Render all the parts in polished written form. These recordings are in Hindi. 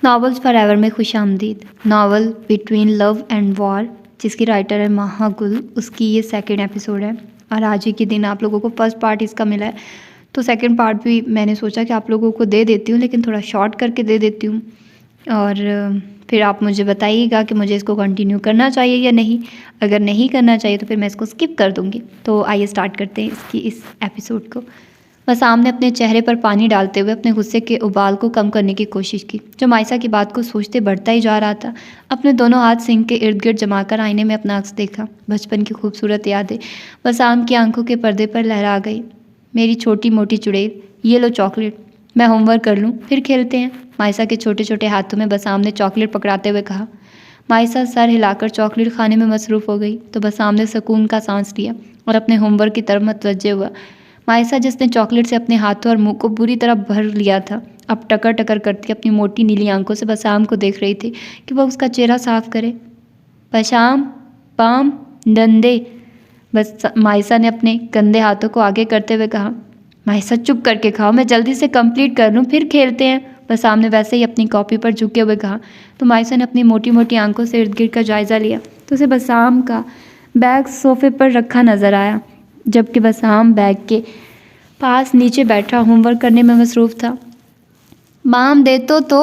नॉवेल्स फॉरएवर में खुशामदीद। Novel between love and war, जिसकी राइटर है महागुल, उसकी ये सेकंड एपिसोड है और आज ही के दिन आप लोगों को फर्स्ट पार्ट इसका मिला है, तो सेकंड पार्ट भी मैंने सोचा कि आप लोगों को दे देती हूँ, लेकिन थोड़ा शॉर्ट करके दे देती हूँ और फिर आप मुझे बताइएगा कि मुझे इसको कंटिन्यू करना चाहिए या नहीं। अगर नहीं करना चाहिए तो फिर मैं इसको स्किप कर दूँगी। तो आइए स्टार्ट करते हैं इस एपिसोड को। वसाम ने अपने चेहरे पर पानी डालते हुए अपने गुस्से के उबाल को कम करने की कोशिश की, जो मायसा की बात को सोचते बढ़ता ही जा रहा था। अपने दोनों हाथ सिंह के इर्द गिर्द जमाकर आईने में अपना अक्स देखा। बचपन की खूबसूरत यादें वसाम की आंखों के पर्दे पर लहरा गई। मेरी छोटी मोटी चुड़ैल, ये लो चॉकलेट, मैं होमवर्क कर लूँ फिर खेलते हैं। मायसा के छोटे छोटे हाथों में बसाम ने चॉकलेट पकड़ाते हुए कहा। मायसा सर हिलाकर चॉकलेट खाने में मसरूफ़ हो गई तो बसाम ने सुकून का सांस लिया और अपने होमवर्क की तरफ मुतवज्जे हुआ। मायसा, जिसने चॉकलेट से अपने हाथों और मुंह को बुरी तरह भर लिया था, अब टकर टकर करती अपनी मोटी नीली आंखों से बसाम को देख रही थी कि वह उसका चेहरा साफ करे। बसाम, पाम, डंडे, बस मायसा ने अपने गंदे हाथों को आगे करते हुए कहा। मायसा, चुप करके खाओ, मैं जल्दी से कंप्लीट कर लूँ फिर खेलते हैं। बसाम ने वैसे ही अपनी कॉपी पर झुके हुए कहा तो मायसा ने अपनी मोटी मोटी आंखों से इर्द गिर्द का जायज़ा लिया तो उसे बसाम का बैग सोफे पर रखा नजर आया, जबकि बसाम बैग के पास नीचे बैठा होमवर्क करने में मसरूफ़ था। माम दे तो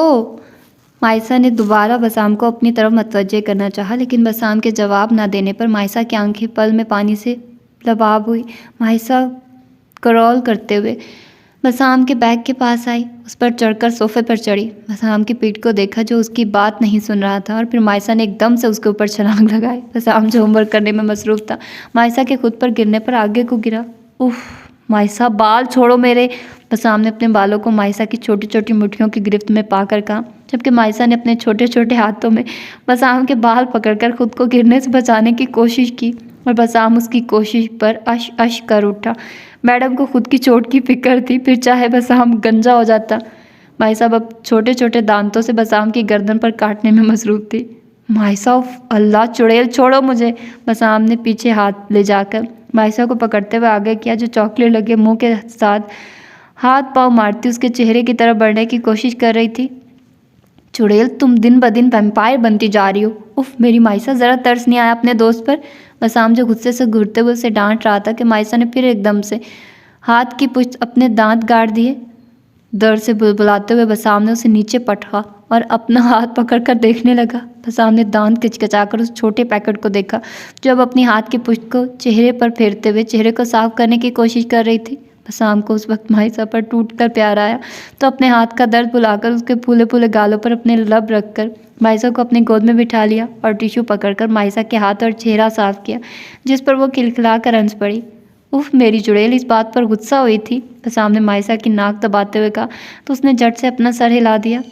मायसा ने दोबारा बसाम को अपनी तरफ मतवज्जे करना चाहा, लेकिन बसाम के जवाब ना देने पर मायसा की आंखें पल में पानी से लबाब हुई। मायसा करौल करते हुए बसाम के बैग के पास आई, उस पर चढ़कर सोफे पर चढ़ी। बसाम की पीठ को देखा जो उसकी बात नहीं सुन रहा था और फिर मायसा ने एकदम से उसके ऊपर छलांग लगाई। बसाम जो होमवर्क करने में मसरूफ़ था, मायसा के खुद पर गिरने पर आगे को गिरा। उफ मायसा, बाल छोड़ो मेरे। बसाम ने अपने बालों को मायसा की छोटी छोटी मुट्ठियों की गिरफ्त में पाकर कहा, जबकि मायसा ने अपने छोटे छोटे हाथों में बसाम के बाल पकड़कर खुद को गिरने से बचाने की कोशिश की और बसाम उसकी कोशिश पर अश अश कर उठा। मैडम को खुद की चोट की फिक्र थी, फिर चाहे बसाम गंजा हो जाता। मायसा अब छोटे छोटे दांतों से बसाम की गर्दन पर काटने में मसरूफ़ थी। मायसा, अल्लाह चुड़ैल छोड़ो मुझे। बसाम ने पीछे हाथ ले जाकर मायसा को पकड़ते हुए आगे किया, जो चॉकलेट लगे मुंह के साथ हाथ पाँव मारती उसके चेहरे की तरफ बढ़ने की कोशिश कर रही थी। चुड़ैल, तुम दिन ब दिन वैम्पायर बनती जा रही हो। उफ मेरी मायसा, ज़रा तरस नहीं आया अपने दोस्त पर। बसाम जो गुस्से से घुरते हुए उसे डांट रहा था कि मायसा ने फिर एकदम से हाथ की पुष्ट अपने दांत गाड़ दिए। दर्द से बुलबुलाते हुए बसाम ने उसे नीचे पटका और अपना हाथ पकड़कर देखने लगा। बसाम ने दांत किचकिचाकर उस छोटे पैकेट को देखा जो अब अपनी हाथ की पुष्ट को चेहरे पर फेरते हुए चेहरे को साफ करने की कोशिश कर रही थी। बसाम को उस वक्त मायसा पर टूटकर प्यार आया तो अपने हाथ का दर्द भुलाकर उसके फूले फूले गालों पर अपने लब रखकर मायसा को अपनी गोद में बिठा लिया और टिश्यू पकड़कर मायसा के हाथ और चेहरा साफ किया, जिस पर वो खिलखिला कर हंस पड़ी। उफ मेरी चुड़ैल इस बात पर गुस्सा हुई थी, बसाम ने मायसा की नाक दबाते हुए कहा तो उसने झट से अपना सर हिला दिया।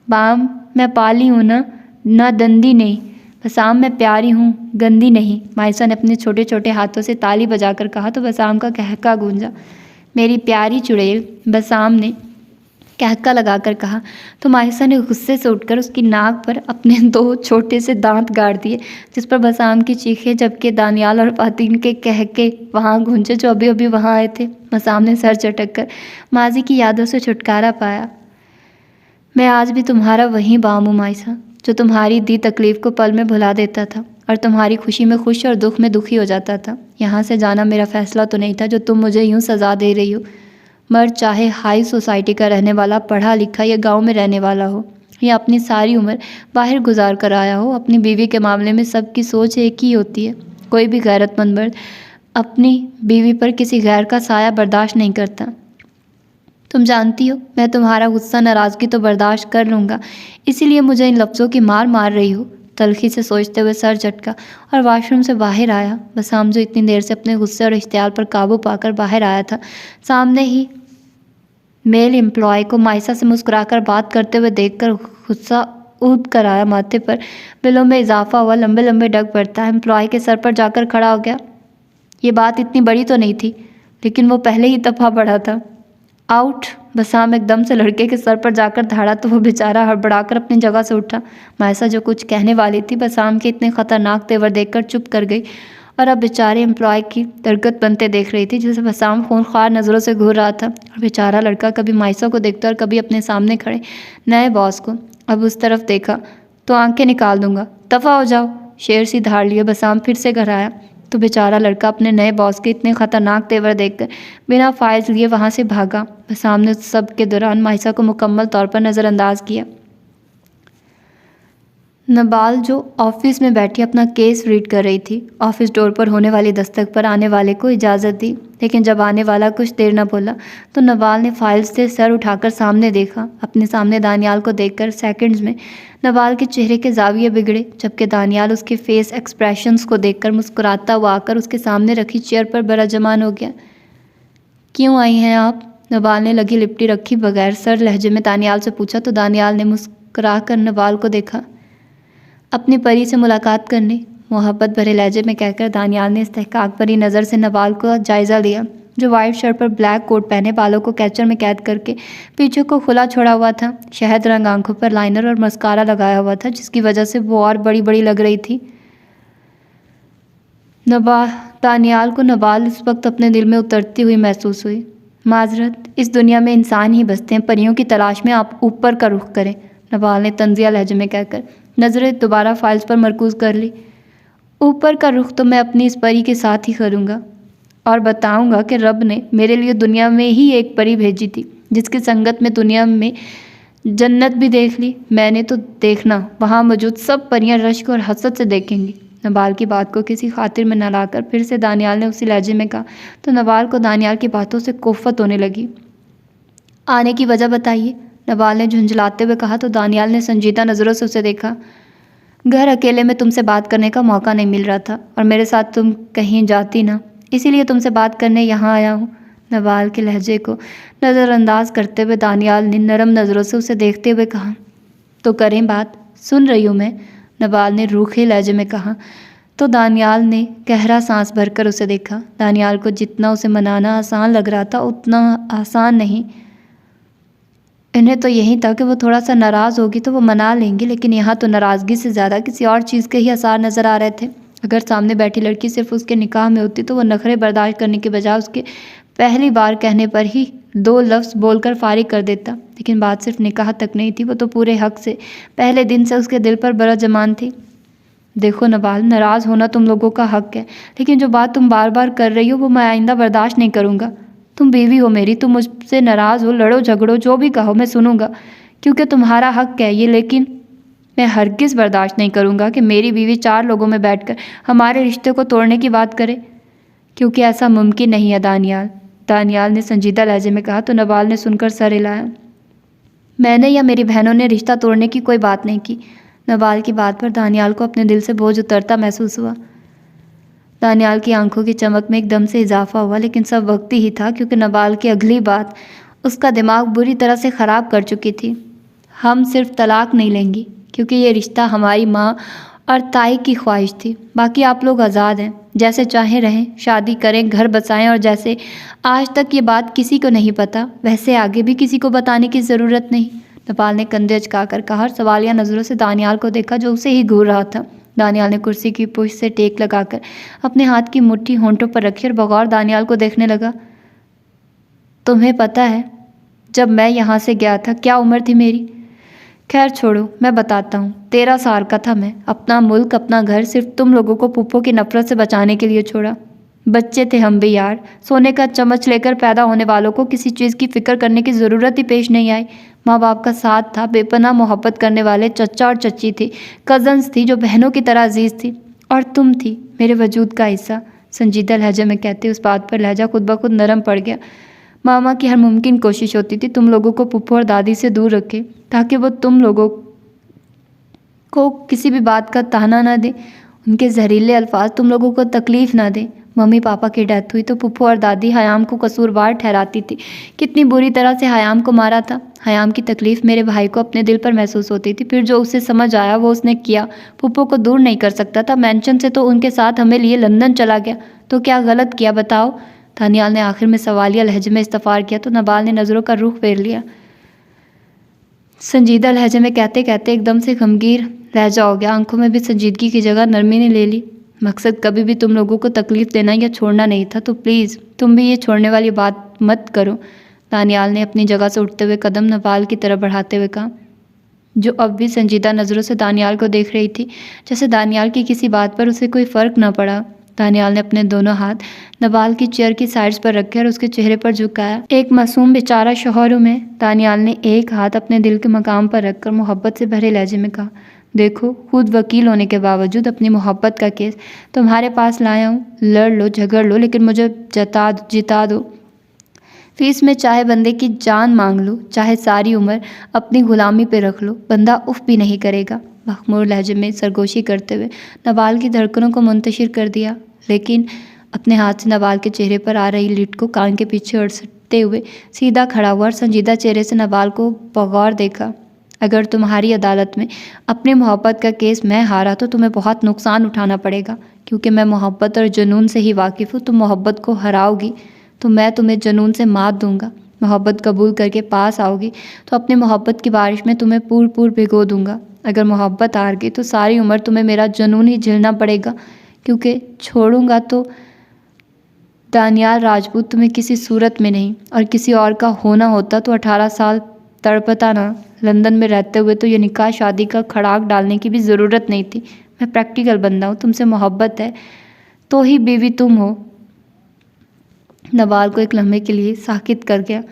बाम, मैं पाली हूँ ना दंदी नहीं। बसाम, मैं प्यारी हूँ, गंदी नहीं। मायसा ने अपने छोटे छोटे हाथों से ताली बजाकर कहा तो बसाम का कहका गूंजा। मेरी प्यारी चुड़ैल, बसाम ने कहका लगाकर कहा तो मायसा ने गुस्से से उठकर उसकी नाक पर अपने दो छोटे से दांत गाड़ दिए, जिस पर बसाम की चीखें, जबकि दानियाल और फातिन के कहके वहाँ गूंजे जो अभी अभी वहाँ आए थे। बसाम ने सर झटक कर माजी की यादों से छुटकारा पाया। मैं आज भी तुम्हारा वही बाम हूँ मायसा, जो तुम्हारी दी तकलीफ़ को पल में भुला देता था और तुम्हारी खुशी में खुश और दुख में दुखी हो जाता था। यहाँ से जाना मेरा फैसला तो नहीं था जो तुम मुझे यूँ सज़ा दे रही हो। मर्द चाहे हाई सोसाइटी का रहने वाला, पढ़ा लिखा या गांव में रहने वाला हो या अपनी सारी उम्र बाहर गुजार कर आया हो, अपनी बीवी के मामले में सबकी सोच एक ही होती है। कोई भी गैरतमंद मर्द अपनी बीवी पर किसी गैर का साया बर्दाश्त नहीं करता। तुम जानती हो, मैं तुम्हारा गुस्सा नाराज़गी तो बर्दाश्त कर लूँगा, इसीलिए मुझे इन लफ्ज़ों की मार मार रही हो। तलखी से सोचते हुए सर झटका और वॉशरूम से बाहर आया। बसाम जो इतनी देर से अपने गुस्से और इश्तियाल पर काबू पाकर बाहर आया था, सामने ही मेल एम्प्लॉय को मायसा से मुस्कुराकर बात करते हुए देखकर गुस्सा ऊद कर आया माथे पर। बिलों में इजाफा हुआ, लंबे लंबे डग पड़ता। एम्प्लॉय के सर पर जाकर खड़ा हो गया। ये बात इतनी बड़ी तो नहीं थी, लेकिन वो पहले ही दफ़ा बढ़ा था। आउट। बसाम एकदम से लड़के के सर पर जाकर धाड़ा तो वो बेचारा हड़बड़ाकर अपनी जगह से उठा। मायसा जो कुछ कहने वाली थी, बसाम के इतने ख़तरनाक तेवर देखकर चुप कर गई और अब बेचारे एम्प्लॉय की दरगत बनते देख रही थी, जिसे बसाम खूनख्वार नज़रों से घूर रहा था। और बेचारा लड़का कभी माइसा को देखता और कभी अपने सामने खड़े नए बॉस को। अब उस तरफ देखा तो आंखें निकाल दूंगा, दफ़ा हो जाओ। शेर सी धार लिए बसाम फिर से घर आया तो बेचारा लड़का अपने नए बॉस के इतने ख़तरनाक तेवर देखकर बिना फाइल्स लिए वहाँ से भागा। बसाम ने उस सब के दौरान माइसा को मुकम्मल तौर पर नज़रअंदाज किया। नबाल जो ऑफिस में बैठी अपना केस रीड कर रही थी, ऑफिस डोर पर होने वाली दस्तक पर आने वाले को इजाज़त दी, लेकिन जब आने वाला कुछ देर न बोला तो नबाल ने फाइल्स से सर उठाकर सामने देखा। अपने सामने दानियाल को देखकर सेकंड्स में नबाल के चेहरे के जाविये बिगड़े, जबकि दानियाल उसके फेस एक्सप्रेशंस को देखकर मुस्कुराता हुआ आकर उसके सामने रखी चेयर पर बराजमान हो गया। क्यों आई हैं आप? नबाल ने लगी लिपटी रखी बगैर सर लहजे में दानियाल से पूछा तो दानियाल ने मुस्कुरा कर नबाल को देखा। अपनी परी से मुलाकात करने, मोहब्बत भरे लहजे में कहकर दानियाल ने इस्तेहकाक भरी नज़र से नबाल को जायज़ा लिया, जो वाइट शर्ट पर ब्लैक कोट पहने बालों को कैचर में कैद करके पीछे को खुला छोड़ा हुआ था। शहद रंग आंखों पर लाइनर और मस्कारा लगाया हुआ था, जिसकी वजह से वो और बड़ी बड़ी लग रही थी। दानियाल को नबाल इस वक्त अपने दिल में उतरती हुई महसूस हुई। माजरत, इस दुनिया में इंसान ही बसते हैं, परियों की तलाश में आप ऊपर का रुख करें, नबाल ने तंजिया लहजे में कहकर नज़रें दोबारा फाइल्स पर मरकूज़ कर ली। ऊपर का रुख तो मैं अपनी इस परी के साथ ही करूँगा और बताऊँगा कि रब ने मेरे लिए दुनिया में ही एक परी भेजी थी, जिसकी संगत में दुनिया में जन्नत भी देख ली मैंने, तो देखना वहाँ मौजूद सब परियां रश्क और हसद से देखेंगी। नबाल की बात को किसी खातिर में न लाकर फिर से दानियाल ने उसी लहजे में कहा तो नबाल को दानियाल की बातों से कोफत होने लगी। आने की वजह बताइए, नबाल ने झुंझलाते हुए कहा तो दानियाल ने संजीदा नज़रों से उसे देखा। घर अकेले में तुमसे बात करने का मौका नहीं मिल रहा था और मेरे साथ तुम कहीं जाती ना, इसीलिए तुमसे बात करने यहाँ आया हूँ। नबाल के लहजे को नज़रअंदाज करते हुए दानियाल ने नरम नज़रों से उसे देखते हुए कहा। तो करें बात, सुन रही हूँ मैं, नबाल ने रूखे लहजे में कहा तो दानियाल ने गहरा सांस भरकर उसे देखा। दानियाल को जितना उसे मनाना आसान लग रहा था उतना आसान नहीं। इन्हें तो यही था कि वो थोड़ा सा नाराज़ होगी तो वो मना लेंगी, लेकिन यहाँ तो नाराज़गी से ज़्यादा किसी और चीज़ के ही आसार नज़र आ रहे थे। अगर सामने बैठी लड़की सिर्फ उसके निकाह में होती तो वो नखरे बर्दाश्त करने के बजाय उसके पहली बार कहने पर ही 2 लफ्ज़ बोलकर फारिग कर देता। लेकिन बात सिर्फ निकाह तक नहीं थी, वो तो पूरे हक से पहले दिन से उसके दिल पर बराजमान थी। देखो नबाल, नाराज़ होना तुम लोगों का हक है, लेकिन जो बात तुम बार बार कर रही हो वो मैं आइंदा बर्दाश्त नहीं करूँगा। तुम बीवी हो मेरी, तुम मुझसे नाराज़ हो, लड़ो झगड़ो, जो भी कहो मैं सुनूंगा, क्योंकि तुम्हारा हक है ये। लेकिन मैं हरगिज़ बर्दाश्त नहीं करूँगा कि मेरी बीवी 4 लोगों में बैठकर हमारे रिश्ते को तोड़ने की बात करे, क्योंकि ऐसा मुमकिन नहीं है दानियाल ने संजीदा लहजे में कहा तो नबाल ने सुनकर सर हिलाया। मैंने या मेरी बहनों ने रिश्ता तोड़ने की कोई बात नहीं की। नबाल की बात पर दानियाल को अपने दिल से बोझ उतरता महसूस हुआ। दानियाल की आंखों की चमक में एकदम से इजाफा हुआ, लेकिन सब वक्ती ही था, क्योंकि नबाल की अगली बात उसका दिमाग बुरी तरह से ख़राब कर चुकी थी। हम सिर्फ तलाक नहीं लेंगी, क्योंकि ये रिश्ता हमारी माँ और ताई की ख्वाहिश थी। बाकी आप लोग आज़ाद हैं, जैसे चाहें रहें, शादी करें, घर बसाएं, और जैसे आज तक ये बात किसी को नहीं पता वैसे आगे भी किसी को बताने की ज़रूरत नहीं। नबाल ने कंधे अचकाकर कहा और सवालिया नज़रों से दानियाल को देखा जो उसे ही घूर रहा था। दानियाल ने कुर्सी की पुश से टेक लगाकर अपने हाथ की मुट्ठी होंठों पर रखी और बगौर दानियाल को देखने लगा। तुम्हें पता है जब मैं यहाँ से गया था क्या उम्र थी मेरी? खैर छोड़ो, मैं बताता हूँ। 13 साल का था मैं। अपना मुल्क, अपना घर सिर्फ तुम लोगों को पुप्पो की नफरत से बचाने के लिए छोड़ा। बच्चे थे हम भी यार, सोने का चम्मच लेकर पैदा होने वालों को किसी चीज़ की फ़िक्र करने की ज़रूरत ही पेश नहीं आई। माँ बाप का साथ था, बेपनाह मोहब्बत करने वाले चचा और चच्ची थे, कज़न्स थी जो बहनों की तरह अजीज़ थी, और तुम थी मेरे वजूद का हिस्सा। संजीदा लहजे में कहते उस बात पर लहजा खुद ब खुद नरम पड़ गया। मामा की हर मुमकिन कोशिश होती थी तुम लोगों को पुप्पो और दादी से दूर रखे, ताकि वो तुम लोगों को किसी भी बात का ताना ना दे, उनके जहरीले अल्फाज तुम लोगों को तकलीफ़ ना दे। मम्मी पापा की डेथ हुई तो पुप्पो और दादी हयाम को कसूरवार ठहराती थी। कितनी बुरी तरह से हयाम को मारा था। हयाम की तकलीफ़ मेरे भाई को अपने दिल पर महसूस होती थी, फिर जो उसे समझ आया वो उसने किया। पुप्पो को दूर नहीं कर सकता था, मेंशन से तो उनके साथ हमें लिए लंदन चला गया। तो क्या गलत किया बताओ? दानियाल ने आखिर में सवालिया लहजे में इस्तफार किया तो नबाल ने नज़रों का रुख फेर लिया। संजीदा लहजे में कहते कहते एकदम से गमगीर लहजा हो गया। आंखों में भी संजीदगी की जगह नरमी ने ले ली। मकसद कभी भी तुम लोगों को तकलीफ़ देना या छोड़ना नहीं था, तो प्लीज़ तुम भी ये छोड़ने वाली बात मत करो। दानियाल ने अपनी जगह से उठते हुए कदम नवाल की तरफ बढ़ाते हुए कहा, जो अब भी संजीदा नज़रों से दानियाल को देख रही थी, जैसे दानियाल की किसी बात पर उसे कोई फ़र्क न पड़ा। दानियाल ने अपने दोनों हाथ नवाल की चेयर की साइड्स पर रखे और उसके चेहरे पर झुकाया। एक मासूम बेचारा शौहरों में दानियाल ने एक हाथ अपने दिल के मकाम पर रखकर मोहब्बत से भरे लहजे में कहा, देखो, खुद वकील होने के बावजूद अपनी मोहब्बत का केस तुम्हारे पास लाया हूँ। लड़ लो, झगड़ लो, लेकिन मुझे जिता दो। फीस में चाहे बंदे की जान मांग लो, चाहे सारी उम्र अपनी गुलामी पे रख लो, बंदा उफ भी नहीं करेगा। मखमूर लहजे में सरगोशी करते हुए नवाल की धड़कनों को मुंतशिर कर दिया, लेकिन अपने हाथ से नवाल के चेहरे पर आ रही लिट को कान के पीछे अड़सते हुए सीधा खड़ा हुआ और संजीदा चेहरे से नवाल को बगौर देखा। अगर तुम्हारी अदालत में अपनी मोहब्बत का केस मैं हारा तो तुम्हें बहुत नुकसान उठाना पड़ेगा, क्योंकि मैं मोहब्बत और जुनून से ही वाकिफ़ हूँ। तुम मोहब्बत को हराओगी तो मैं तुम्हें जुनून से मात दूंगा। मोहब्बत कबूल करके पास आओगी तो अपनी मोहब्बत की बारिश में तुम्हें पूर भिगो दूंगा। अगर मोहब्बत हार गई तो सारी उम्र तुम्हें मेरा जुनून ही झेलना पड़ेगा, क्योंकि छोड़ूंगा तो दानियाल राजपूत तुम्हें किसी सूरत में नहीं, और किसी और का होना होता तो 18 साल तड़पता ना। लंदन में रहते हुए तो ये निकाह शादी का खड़ाक डालने की भी ज़रूरत नहीं थी। मैं प्रैक्टिकल बंदा हूँ, तुमसे मोहब्बत है तो ही बीवी तुम हो। नवाल को एक लम्हे के लिए साकित कर गया।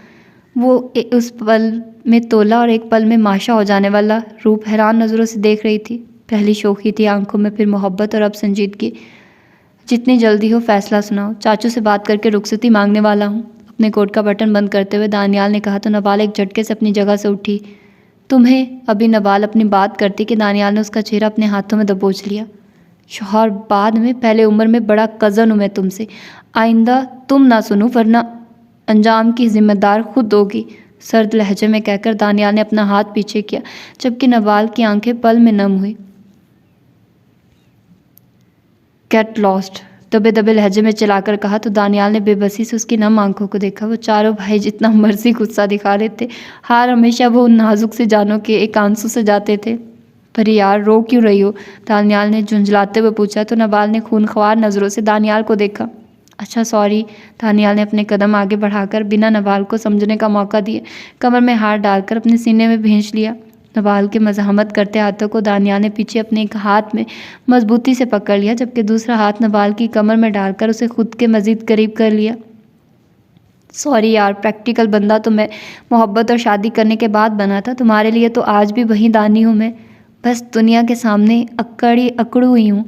वो उस पल में तोला और एक पल में माशा हो जाने वाला रूप हैरान नज़रों से देख रही थी। पहली शोखी थी आंखों में, फिर मोहब्बत और अब संजीदगी। जितनी जल्दी हो फैसला सुनाओ, चाचू से बात करके रुखसती मांगने वाला हूँ। अपने कोट का बटन बंद करते हुए दानियाल ने कहा तो नवाल एक झटके से अपनी जगह से उठी। तुम्हें अभी नवाल अपनी बात करती कि दानियाल ने उसका चेहरा अपने हाथों में दबोच लिया। शौहर बाद में, पहले उम्र में बड़ा कज़न हूँ मैं तुमसे। आइंदा तुम ना सुनो, वरना अंजाम की जिम्मेदार खुद होगी, सर्द लहजे में कहकर दानियाल ने अपना हाथ पीछे किया, जबकि नवाल की आंखें पल में नम हुई। गेट लॉस्ट, दबे दबे लहजे में चलाकर कहा तो दानियाल ने बेबसी से उसकी नम आंखों को देखा। वो चारों भाई जितना मर्जी गुस्सा दिखा रहे थे, हार हमेशा वो उन नाजुक से जानों के एक आंसू से जाते थे। पर यार, रो क्यों रही हो? दानियाल ने झुंझलाते हुए पूछा तो नवाल ने खूनख्वार नज़रों से दानियाल को देखा। अच्छा सॉरी। दानियाल ने अपने कदम आगे बढ़ाकर बिना नवाल को समझने का मौका दिए कमर में हाथ डालकर अपने सीने में भींच लिया। नवाल के मज़ाहमत करते हाथों को दानियाल ने पीछे अपने एक हाथ में मजबूती से पकड़ लिया, जबकि दूसरा हाथ नवाल की कमर में डालकर उसे खुद के मज़ीद करीब कर लिया। सॉरी यार, प्रैक्टिकल बंदा तो मैं मोहब्बत और शादी करने के बाद बना था। तुम्हारे लिए तो आज भी वही दानी हूँ मैं, बस दुनिया के सामने अकड़ू हुई हूँ,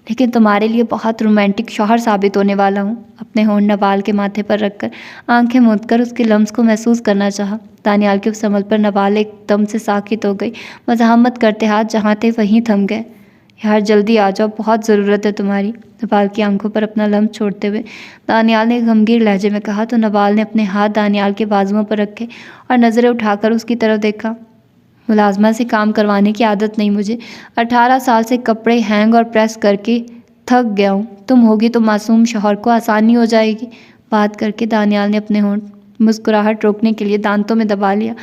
लेकिन तुम्हारे लिए बहुत रोमांटिक शौहर साबित होने वाला हूँ। अपने होंठ नवाल के माथे पर रखकर आंखें मूंद कर उसके लम्स को महसूस करना चाहा। दानियाल के उस संभल पर नवाल एकदम से साकित हो गई। मज़ाहमत करते हाथ जहाँ थे वहीं थम गए। यार जल्दी आ जाओ, बहुत ज़रूरत है तुम्हारी। नवाल की आंखों पर अपना लम्स छोड़ते हुए दानियाल ने गंभीर लहजे में कहा तो नवाल ने अपने हाथ दानियाल के बाजुओं पर रखे और नज़रें उठाकर उसकी तरफ देखा। मुलाजमा से काम करवाने की आदत नहीं मुझे। 18 साल से कपड़े हैंग और प्रेस करके थक गया हूँ। तुम होगी तो मासूम शौहर को आसानी हो जाएगी। बात करके दानियाल ने अपने होंठ मुस्कुराहट रोकने के लिए दांतों में दबा लिया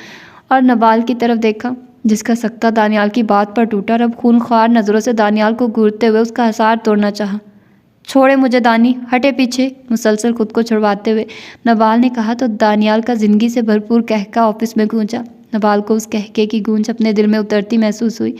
और नवाल की तरफ देखा, जिसका सख्ता दानियाल की बात पर टूटा और अब खूनख्वार नज़रों से दानियाल को घूरते हुए उसका हसार तोड़ना चाहा। छोड़े मुझे दानी, हटे पीछे। मुसलसल खुद को छुड़वाते हुए नवाल ने कहा तो दानियाल का जिंदगी से भरपूर कहका ऑफिस में गूंजा। नवाल को उस कहके की गूंज अपने दिल में उतरती महसूस हुई।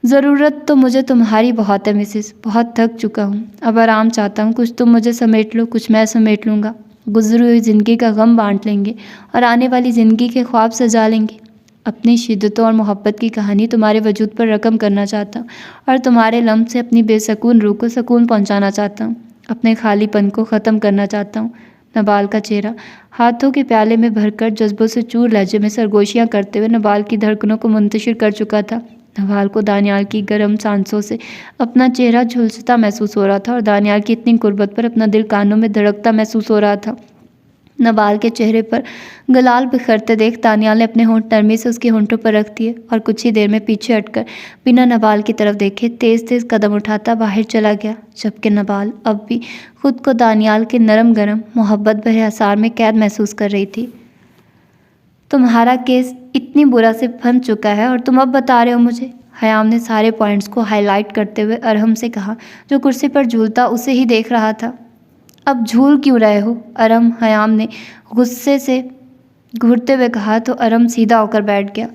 ज़रूरत तो मुझे तुम्हारी बहुत है मिसेस, बहुत थक चुका हूँ, अब आराम चाहता हूँ। कुछ तुम मुझे समेट लो, कुछ मैं समेट लूँगा। गुजरी हुई ज़िंदगी का गम बांट लेंगे और आने वाली ज़िंदगी के ख्वाब सजा लेंगे। अपनी शिद्दतों और मोहब्बत की कहानी तुम्हारे वजूद पर रकम करना चाहता हूँ और तुम्हारे लम्ब से अपनी बेसकून रूह को सुकून पहुँचाना चाहता हूँ। अपने खालीपन को ख़त्म करना चाहता हूँ। नवाल का चेहरा हाथों के प्याले में भरकर जज्बों से चूर लहजे में सरगोशियाँ करते हुए नवाल की धड़कनों को मुंतशिर कर चुका था। नवाल को दानियाल की गर्म सांसों से अपना चेहरा झुलसता महसूस हो रहा था और दानियाल की इतनी गुर्बत पर अपना दिल कानों में धड़कता महसूस हो रहा था। नवाल के चेहरे पर गुलाल बिखरते देख दानियाल ने अपने होंठ नरमी से उसके होंठों पर रख दिए और कुछ ही देर में पीछे हटकर बिना नवाल की तरफ देखे तेज तेज कदम उठाता बाहर चला गया, जबकि नवाल अब भी खुद को दानियाल के नरम गरम मोहब्बत भरे आसार में कैद महसूस कर रही थी। तुम्हारा केस इतनी बुरा से फंस चुका है और तुम अब बता रहे हो मुझे? हयाम ने सारे पॉइंट्स को हाईलाइट करते हुए अरहम से कहा, जो कुर्सी पर झूलता उसे ही देख रहा था। अब झूल क्यों रहे हो अरहम? हयाम ने गुस्से से घूरते हुए कहा तो अरहम सीधा होकर बैठ गया।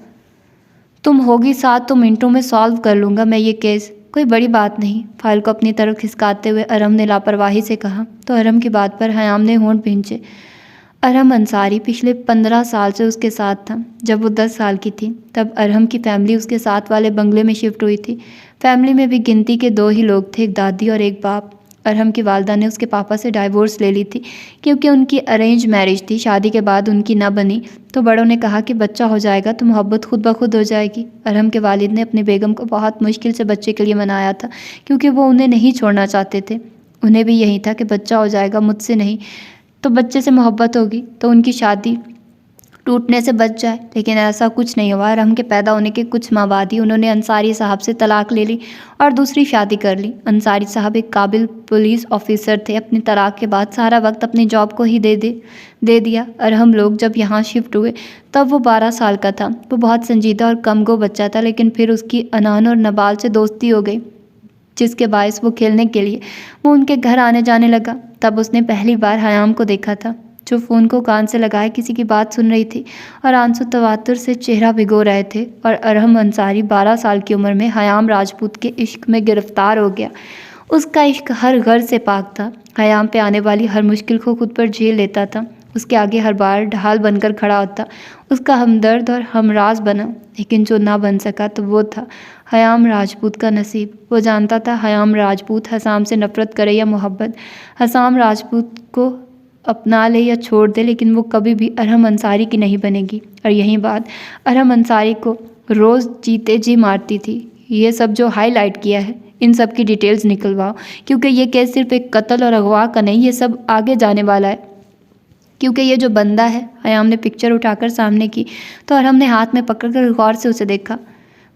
तुम होगी साथ तो मिनटों में सॉल्व कर लूँगा मैं ये केस, कोई बड़ी बात नहीं। फाइल को अपनी तरफ खिसकाते हुए अरहम ने लापरवाही से कहा तो अरहम की बात पर हयाम ने होंठ भींचे। अरहम अंसारी पिछले 15 साल से उसके साथ था। जब वो 10 साल की थी तब अरहम की फैमिली उसके साथ वाले बंगले में शिफ्ट हुई थी। फैमिली में भी गिनती के 2 ही लोग थे, एक दादी और एक बाप। अरहम की वालदा ने उसके पापा से डाइवोर्स ले ली थी क्योंकि उनकी अरेंज मैरिज थी। शादी के बाद उनकी ना बनी तो बड़ों ने कहा कि बच्चा हो जाएगा तो मोहब्बत खुद ब खुद हो जाएगी। अरहम के वालिद ने अपनी बेगम को बहुत मुश्किल से बच्चे के लिए मनाया था क्योंकि वो उन्हें नहीं छोड़ना चाहते थे। उन्हें भी यही था कि बच्चा हो जाएगा, मुझसे नहीं तो बच्चे से मोहब्बत होगी तो उनकी शादी टूटने से बच जाए। लेकिन ऐसा कुछ नहीं हुआ। अरहम के पैदा होने के कुछ माह बाद ही उन्होंने अंसारी साहब से तलाक ले ली और दूसरी शादी कर ली। अंसारी साहब एक काबिल पुलिस ऑफिसर थे। अपनी तलाक के बाद सारा वक्त अपनी जॉब को ही दे दिया। अरहम लोग जब यहाँ शिफ्ट हुए तब वो 12 साल का था। वो बहुत संजीदा और कमगो बच्चा था, लेकिन फिर उसकी अनान और नबाल से दोस्ती हो गई जिसके बायस वो खेलने के लिए वो उनके घर आने जाने लगा। तब उसने पहली बार हयाम को देखा था, जो फ़ोन को कान से लगाए किसी की बात सुन रही थी और आंसू तवातुर से चेहरा भिगो रहे थे। और अरहम अंसारी 12 साल की उम्र में हयाम राजपूत के इश्क में गिरफ्तार हो गया। उसका इश्क हर घर से पाक था। हयाम पे आने वाली हर मुश्किल को खुद पर झेल लेता था। उसके आगे हर बार ढाल बनकर खड़ा होता, उसका हमदर्द और हमराज बना। लेकिन जो ना बन सका तो वो था हयाम राजपूत का नसीब। वो जानता था हयाम राजपूत हसाम से नफ़रत करे या मोहब्बत, हसाम राजपूत को अपना ले या छोड़ दे, लेकिन वो कभी भी अरहम अंसारी की नहीं बनेगी। और यही बात अरहम अंसारी को रोज़ जीते जी मारती थी। ये सब जो हाईलाइट किया है इन सब की डिटेल्स निकलवाओ, क्योंकि ये केस सिर्फ एक कत्ल और अगवा का नहीं, ये सब आगे जाने वाला है। क्योंकि ये जो बंदा है, हयाम ने पिक्चर उठाकर सामने की तो अरहम ने हाथ में पकड़कर गौर से उसे देखा।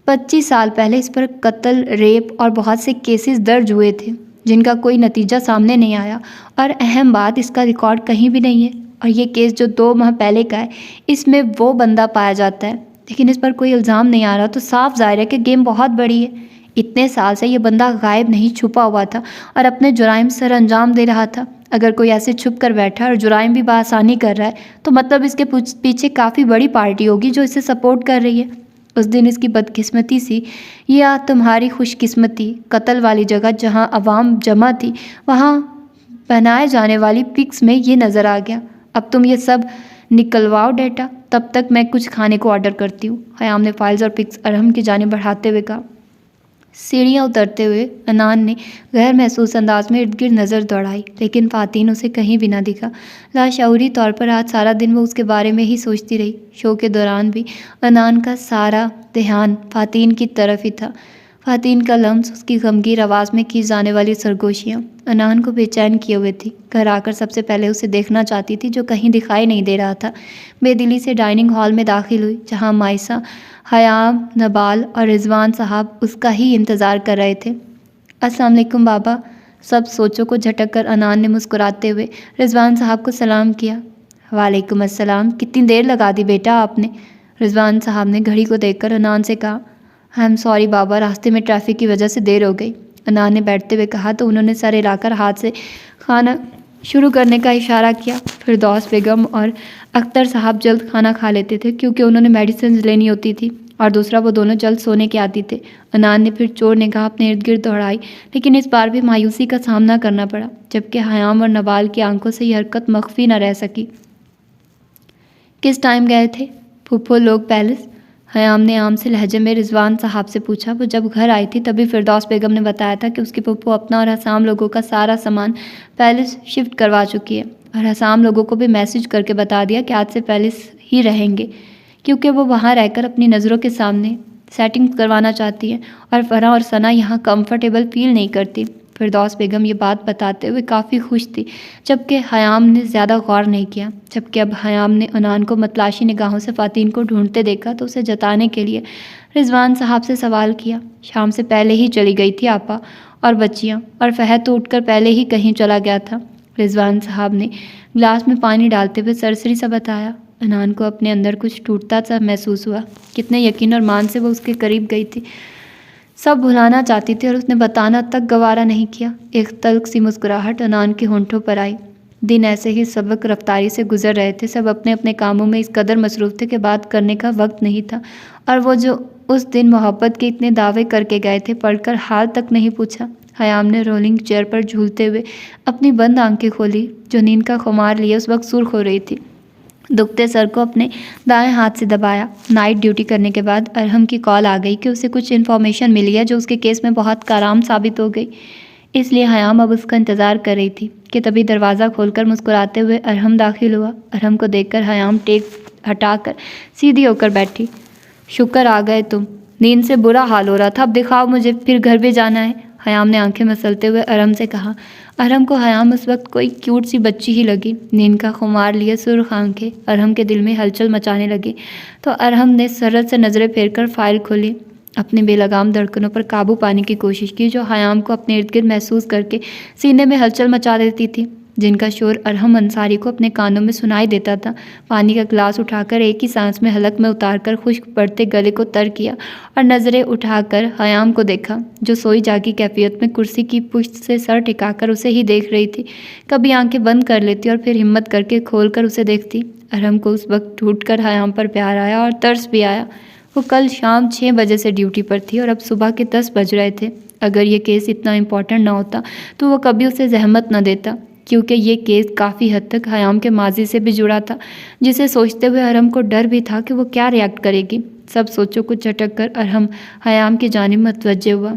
25 साल पहले इस पर कत्ल, रेप और बहुत से केसेस दर्ज हुए थे जिनका कोई नतीजा सामने नहीं आया। और अहम बात, इसका रिकॉर्ड कहीं भी नहीं है। और ये केस जो 2 माह पहले का है, इसमें वो बंदा पाया जाता है, लेकिन इस पर कोई इल्ज़ाम नहीं आ रहा। तो साफ जाहिर है कि गेम बहुत बड़ी है। इतने साल से ये बंदा गायब नहीं, छुपा हुआ था और अपने जुराइम सर अंजाम दे रहा था। अगर कोई ऐसे छुप कर बैठा और जुराइम भी बआसानी कर रहा है तो मतलब इसके पीछे काफ़ी बड़ी पार्टी होगी जो इसे सपोर्ट कर रही है। उस दिन इसकी बदकिस्मती सी या तुम्हारी खुशकिस्मती, कत्ल वाली जगह जहां अवाम जमा थी वहां बनाए जाने वाली पिक्स में ये नज़र आ गया। अब तुम ये सब निकलवाओ डेटा, तब तक मैं कुछ खाने को ऑर्डर करती हूँ। हयाम ने फाइल्स और पिक्स अरहम की जानिब बढ़ाते हुए कहा। सीढ़ियाँ उतरते हुए अनान ने गैर महसूस अंदाज में इर्द गिर्द नज़र दौड़ाई, लेकिन फ़ातीन उसे कहीं भी ना दिखा। लाशऊरी तौर पर आज सारा दिन वो उसके बारे में ही सोचती रही। शो के दौरान भी अनान का सारा ध्यान फ़ातीन की तरफ ही था। फ़ातीन का लम्स, उसकी गमगीन आवाज़ में की जाने वाली सरगोशियाँ अनान को बेचैन किए हुए थी। घर आकर सबसे पहले उसे देखना चाहती थी, जो कहीं दिखाई नहीं दे रहा था। बेदिली से डाइनिंग हॉल में दाखिल हुई, जहाँ मायसा, हयाम, नबाल और रिजवान साहब उसका ही इंतज़ार कर रहे थे। अस्सलाम वालेकुम बाबा। सब सोचों को झटक कर अनान ने मुस्कुराते हुए रिजवान साहब को सलाम किया। वालेकुम अस्सलाम। कितनी देर लगा दी बेटा आपने? रिजवान साहब ने घड़ी को देखकर अनान से कहा। आई एम सॉरी बाबा, रास्ते में ट्रैफिक की वजह से देर हो गई। अनान ने बैठते हुए कहा तो उन्होंने सर हिलाकर हाथ से खाना शुरू करने का इशारा किया। फिरदौस बेगम और अख्तर साहब जल्द खाना खा लेते थे क्योंकि उन्होंने मेडिसिन लेनी होती थी, और दूसरा वो दोनों जल्द सोने के आदी थे। अनान ने फिर चोर निगाह अपने इर्द गिर्द दौड़ाई, लेकिन इस बार भी मायूसी का सामना करना पड़ा, जबकि हयाम और नबाल की आंखों से यह हरकत मख्फी न रह सकी। किस टाइम गए थे फूफो लोग पैलेस? हयाम ने आम से लहजे में रिजवान साहब से पूछा। वो जब घर आई थी तभी फिरदौस बेगम ने बताया था कि उसकी फूफो अपना और हसाम लोगों का सारा सामान पैलेस शिफ्ट करवा चुकी है, और हसाम लोगों को भी मैसेज करके बता दिया कि आज से पैलेस ही रहेंगे, क्योंकि वो वहाँ रहकर अपनी नज़रों के सामने सेटिंग करवाना चाहती है और फरा और सना यहाँ कंफर्टेबल फील नहीं करती। फिरदौस बेगम ये बात बताते हुए काफ़ी खुश थी, जबकि हयाम ने ज़्यादा गौर नहीं किया। जबकि अब हयाम ने अनान को मतलाशी निगाहों से फ़ातीन को ढूंढते देखा तो उसे जताने के लिए रिजवान साहब से सवाल किया। शाम से पहले ही चली गई थी आपा और बच्चियाँ, और फहद तो उठकर पहले ही कहीं चला गया था। रिजवान साहब ने गिलास में पानी डालते हुए सरसरी सा बताया। अनान को अपने अंदर कुछ टूटता सा महसूस हुआ। कितने यकीन और मान से वो उसके करीब गई थी। सब भुलाना चाहती थी और उसने बताना तक गवारा नहीं किया। एक तल्ख सी मुस्कुराहट अनान के होंठों पर आई। दिन ऐसे ही सबक रफ्तारी से गुजर रहे थे। सब अपने अपने कामों में इस कदर मसरूफ थे कि बात करने का वक्त नहीं था। और वो जो उस दिन मोहब्बत के इतने दावे करके गए थे, पढ़कर हाल तक नहीं पूछा। हयाम ने रोलिंग चेयर पर झूलते हुए अपनी बंद आंखें खोली, जो नींद का खुमार लिए उस वक्त सुर्ख हो रही थी। दुखते सर को अपने दाएं हाथ से दबाया। नाइट ड्यूटी करने के बाद अरहम की कॉल आ गई कि उसे कुछ इन्फॉर्मेशन मिली है जो उसके केस में बहुत कारआमद साबित हो गई। इसलिए हयाम अब उसका इंतज़ार कर रही थी कि तभी दरवाज़ा खोलकर मुस्कुराते हुए अरहम दाखिल हुआ। अरहम को देखकर हयाम टेक हटाकर सीधी होकर बैठी। शुक्र आ गए तुम, नींद से बुरा हाल हो रहा था, अब दिखाओ मुझे, फिर घर भी जाना है। हयाम ने आंखें मसलते हुए अरहम से कहा। अरहम को हयाम उस वक्त कोई क्यूट सी बच्ची ही लगी। नींद का खुमार लिए सुर्ख आंखें अरहम के दिल में हलचल मचाने लगी तो अरहम ने सरल से नज़रें फेरकर फाइल खोली। अपनी बेलगाम धड़कनों पर काबू पाने की कोशिश की जो हयाम को अपने इर्द गिर्द महसूस करके सीने में हलचल मचा देती थी, जिनका शोर अरहम अंसारी को अपने कानों में सुनाई देता था। पानी का गिलास उठाकर एक ही सांस में हलक में उतारकर खुश्क पड़ते गले को तर किया और नज़रें उठाकर हयाम को देखा, जो सोई जागी कैफियत में कुर्सी की पुश्त से सर टिकाकर उसे ही देख रही थी। कभी आंखें बंद कर लेती और फिर हिम्मत करके खोलकर उसे देखती। अरहम को उस वक्त टूटकर हयाम पर प्यार आया और तरस भी आया। वो कल शाम 6 बजे से ड्यूटी पर थी और अब सुबह के 10 बज रहे थे। अगर ये केस इतना इम्पोर्टेंट ना होता तो वो कभी उसे जहमत न देता, क्योंकि ये केस काफ़ी हद तक हयाम के माजी से भी जुड़ा था, जिसे सोचते हुए अरहम को डर भी था कि वो क्या रिएक्ट करेगी। सब सोचों को झटक कर अरहम हयाम की जानिब मुतवज्जे हुआ।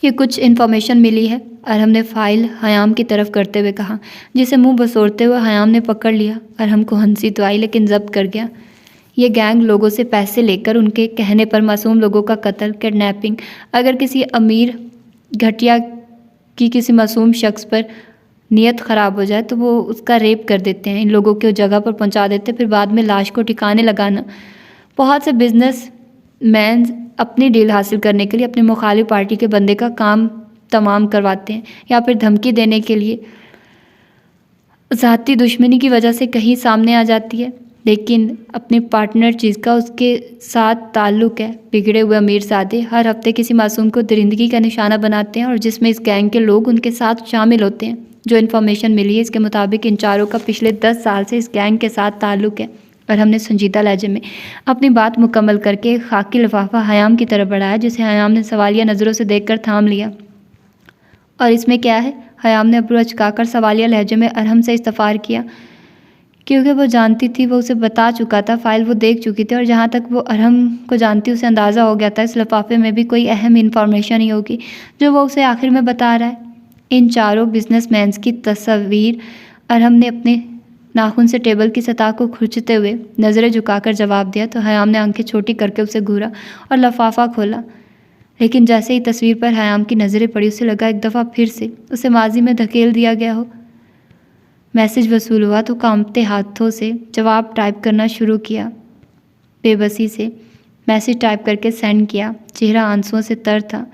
ये कुछ इन्फॉर्मेशन मिली है, अरहम ने फाइल हयाम की तरफ करते हुए कहा, जिसे मुंह बसोरते हुए हयाम ने पकड़ लिया। अरहम को हंसी तो आई लेकिन जब्त कर गया। ये गैंग लोगों से पैसे लेकर उनके कहने पर मासूम लोगों का कत्ल, किडनैपिंग, अगर किसी अमीर घटिया की किसी मासूम शख्स पर नीयत ख़राब हो जाए तो वो उसका रेप कर देते हैं, इन लोगों को जगह पर पहुंचा देते, फिर बाद में लाश को ठिकाने लगाना। बहुत से बिजनेस मैन अपनी डील हासिल करने के लिए अपनी मुखालिफ पार्टी के बंदे का काम तमाम करवाते हैं, या फिर धमकी देने के लिए ज़ाती दुश्मनी की वजह से कहीं सामने आ जाती है, लेकिन अपनी पार्टनर चीज़ का उसके साथ ताल्लुक़ है। बिगड़े हुए अमीर सादे हर हफ्ते किसी मासूम को दरिंदगी का निशाना बनाते हैं और जिसमें इस गैंग के लोग उनके साथ शामिल होते हैं। जो इन्फॉर्मेशन मिली है इसके मुताबिक इन चारों का पिछले 10 साल से इस गैंग के साथ ताल्लुक़ है। और हमने संजीदा लहजे में अपनी बात मुकम्मल करके एक खाकी लिफाफा हयाम की तरफ बढ़ाया, जिसे हयाम ने सवालिया नज़रों से देखकर थाम लिया। और इसमें क्या है? हयाम ने अब्रू अचकाकर सवालिया लहजे में अरहम से इस्तफार किया, क्योंकि वो जानती थी, वो उसे बता चुका था, फाइल वो देख चुकी थी और जहाँ तक वो अरहम को जानती उसे अंदाज़ा हो गया था इस लिफाफे में भी कोई अहम इन्फॉर्मेशन ही होगी जो वो उसे आखिर में बता रहा है। इन चारों बिजनेसमैन्स की तस्वीर अरहम ने अपने नाखून से टेबल की सतह को खुरचते हुए नज़रें झुकाकर जवाब दिया तो हयाम ने आंखें छोटी करके उसे घूरा और लिफाफा खोला। लेकिन जैसे ही तस्वीर पर हयाम की नज़रें पड़ी उसे लगा एक दफ़ा फिर से उसे माजी में धकेल दिया गया हो। मैसेज वसूल हुआ तो कांपते हाथों से जवाब टाइप करना शुरू किया। बेबसी से मैसेज टाइप करके सेंड किया। चेहरा आंसुओं से तर था,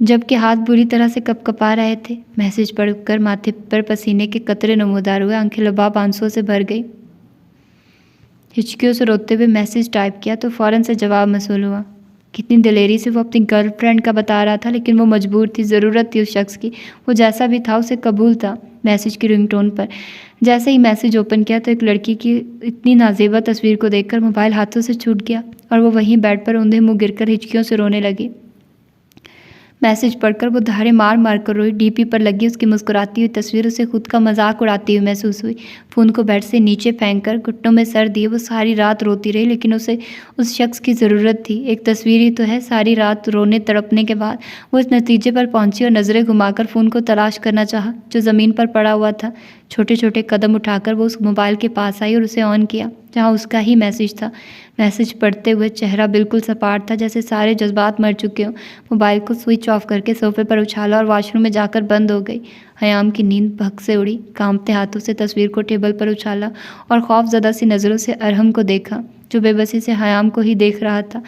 जबकि हाथ बुरी तरह से कपकपा रहे थे। मैसेज पढ़कर माथे पर पसीने के कतरे नमूदार हुए, आंखें लबाब आंसुओं से भर गई। हिचकियों से रोते हुए मैसेज टाइप किया तो फ़ौरन से जवाब मसूल हुआ। कितनी दिलेरी से वो अपनी गर्लफ्रेंड का बता रहा था, लेकिन वो मजबूर थी, ज़रूरत थी उस शख्स की। वो जैसा भी था उसे कबूल था। मैसेज की रिंगटोन पर जैसे ही मैसेज ओपन किया तो एक लड़की की इतनी नाजेबा तस्वीर को देखकर मोबाइल हाथों से छूट गया और वो वहीं बेड पर औंधे मुँह गिरकर हिचकियों से रोने लगी। मैसेज पढ़कर वो धारे मार मार कर रोई। डीपी पर लगी उसकी मुस्कुराती हुई तस्वीर उसे खुद का मजाक उड़ाती हुई महसूस हुई। फ़ोन को बेड से नीचे फेंक कर घुटनों में सर दिए वो सारी रात रोती रही, लेकिन उसे उस शख्स की ज़रूरत थी। एक तस्वीर ही तो है। सारी रात रोने तड़पने के बाद वो इस नतीजे पर पहुंची और नज़रें घुमाकर फ़ोन को तलाश करना चाहा जो ज़मीन पर पड़ा हुआ था। छोटे छोटे कदम उठाकर वो उस मोबाइल के पास आई और उसे ऑन किया, जहाँ उसका ही मैसेज था। मैसेज पढ़ते हुए चेहरा बिल्कुल सपाट था, जैसे सारे जज्बात मर चुके हों। मोबाइल को स्विच ऑफ करके सोफे पर उछाला और वॉशरूम में जाकर बंद हो गई। हयाम की नींद भग से उड़ी। कांपते हाथों से तस्वीर को टेबल पर उछाला और खौफजदा सी नज़रों से अरहम को देखा, जो बेबसी से हयाम को ही देख रहा था।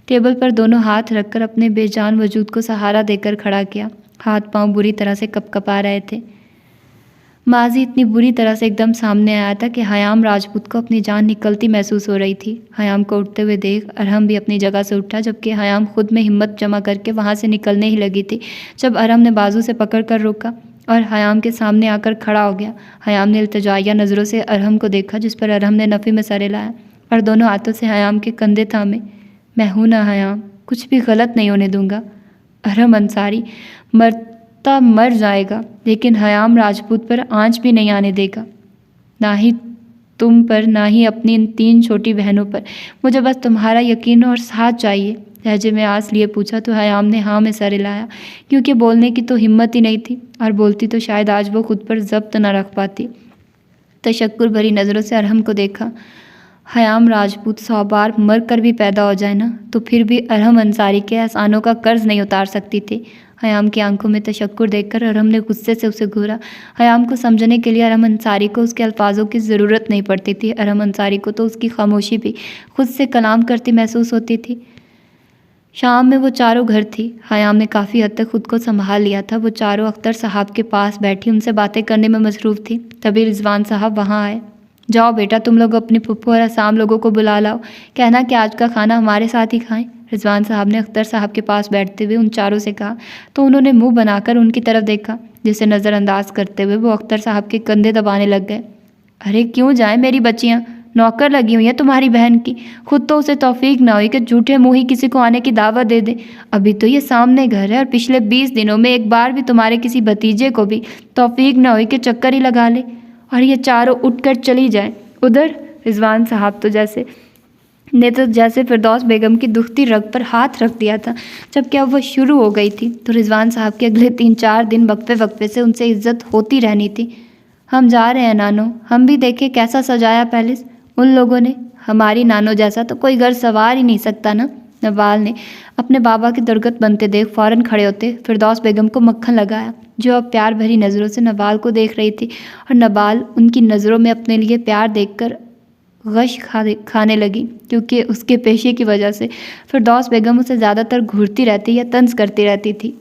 टेबल पर दोनों हाथ रखकर अपने बेजान वजूद को सहारा देकर खड़ा किया। हाथ पांव बुरी तरह से कपकपा रहे थे। माजी इतनी बुरी तरह से एकदम सामने आया था कि हयाम राजपूत को अपनी जान निकलती महसूस हो रही थी। हयाम को उठते हुए देख अरहम भी अपनी जगह से उठा, जबकि हयाम खुद में हिम्मत जमा करके वहाँ से निकलने ही लगी थी जब अरहम ने बाजू से पकड़ कर रोका और हयाम के सामने आकर खड़ा हो गया। हयाम ने इल्तिजाइया नज़रों से अरहम को देखा, जिस पर अरहम ने नफ़ी में सर हिलाया और दोनों हाथों से हयाम के कंधे थामे। मैं हूँ ना हयाम, कुछ भी गलत नहीं होने दूंगा। अरहम अंसारी मरता मर जाएगा, लेकिन हयाम राजपूत पर आंच भी नहीं आने देगा, ना ही तुम पर, ना ही अपनी इन 3 छोटी बहनों पर। मुझे बस तुम्हारा यकीन और साथ चाहिए। लहजे में आस लिए पूछा तो हयाम ने हाँ में सर हिलाया, क्योंकि बोलने की तो हिम्मत ही नहीं थी, और बोलती तो शायद आज वो खुद पर जब्त न रख पाती। तशक्कुर भरी नज़रों से अरहम को देखा। हयाम राजपूत 100 बार मर कर भी पैदा हो जाए ना, तो फिर भी अरहम अंसारी के एहसानों का कर्ज नहीं उतार सकती थी। हयाम की आंखों में तशक्कुर देखकर अरहम ने गुस्से से उसे घूरा। हयाम को समझने के लिए अरहम अंसारी को उसके अल्फाजों की ज़रूरत नहीं पड़ती थी। अरहम अंसारी को तो उसकी खामोशी भी खुद से कलाम करती महसूस होती थी। शाम में वो चारों घर थी। हयाम ने काफ़ी हद तक खुद को संभाल लिया था। वो चारों अख्तर साहब के पास बैठी उनसे बातें करने में मसरूफ़ थी। तभी रिजवान साहब वहाँ आए। जाओ बेटा, तुम लोग अपनी फुप्पो और असाम लोगों को बुला लाओ, कहना कि आज का खाना हमारे साथ ही खाएं। रिजवान साहब ने अख्तर साहब के पास बैठते हुए उन चारों से कहा, तो उन्होंने मुंह बनाकर उनकी तरफ देखा, जिसे नज़रअंदाज करते हुए वो अख्तर साहब के कंधे दबाने लग गए। अरे क्यों जाए मेरी बच्चियाँ, नौकर लगी हुई है तुम्हारी बहन की, खुद तो उसे तौफीक ना हुई कि झूठे मुँह ही किसी को आने की दावत दे दे। अभी तो ये सामने घर है और पिछले 20 दिनों में एक बार भी तुम्हारे किसी भतीजे को भी तौफीक ना हुई कि चक्कर ही लगा ले और ये चारों उठकर चली जाए उधर। रिजवान साहब तो जैसे फिरदौस बेगम की दुखती रग पर हाथ रख दिया था, जबकि अब वह शुरू हो गई थी। तो रिजवान साहब के अगले 3-4 दिन वक्फे वक्फे से उनसे इज्जत होती रहनी थी। हम जा रहे हैं नानो, हम भी देखें कैसा सजाया पैलेस उन लोगों ने। हमारी नानो जैसा तो कोई घर सवार ही नहीं सकता ना। नवाल ने अपने बाबा के दुर्गत बनते देख फ़ौरन खड़े होते फिरदौस बेगम को मक्खन लगाया, जो अब प्यार भरी नज़रों से नवाल को देख रही थी, और नवाल उनकी नज़रों में अपने लिए प्यार देखकर गश खाने लगी, क्योंकि उसके पेशे की वजह से फिरदौस बेगम उसे ज़्यादातर घूरती रहती या तंज करती रहती थी।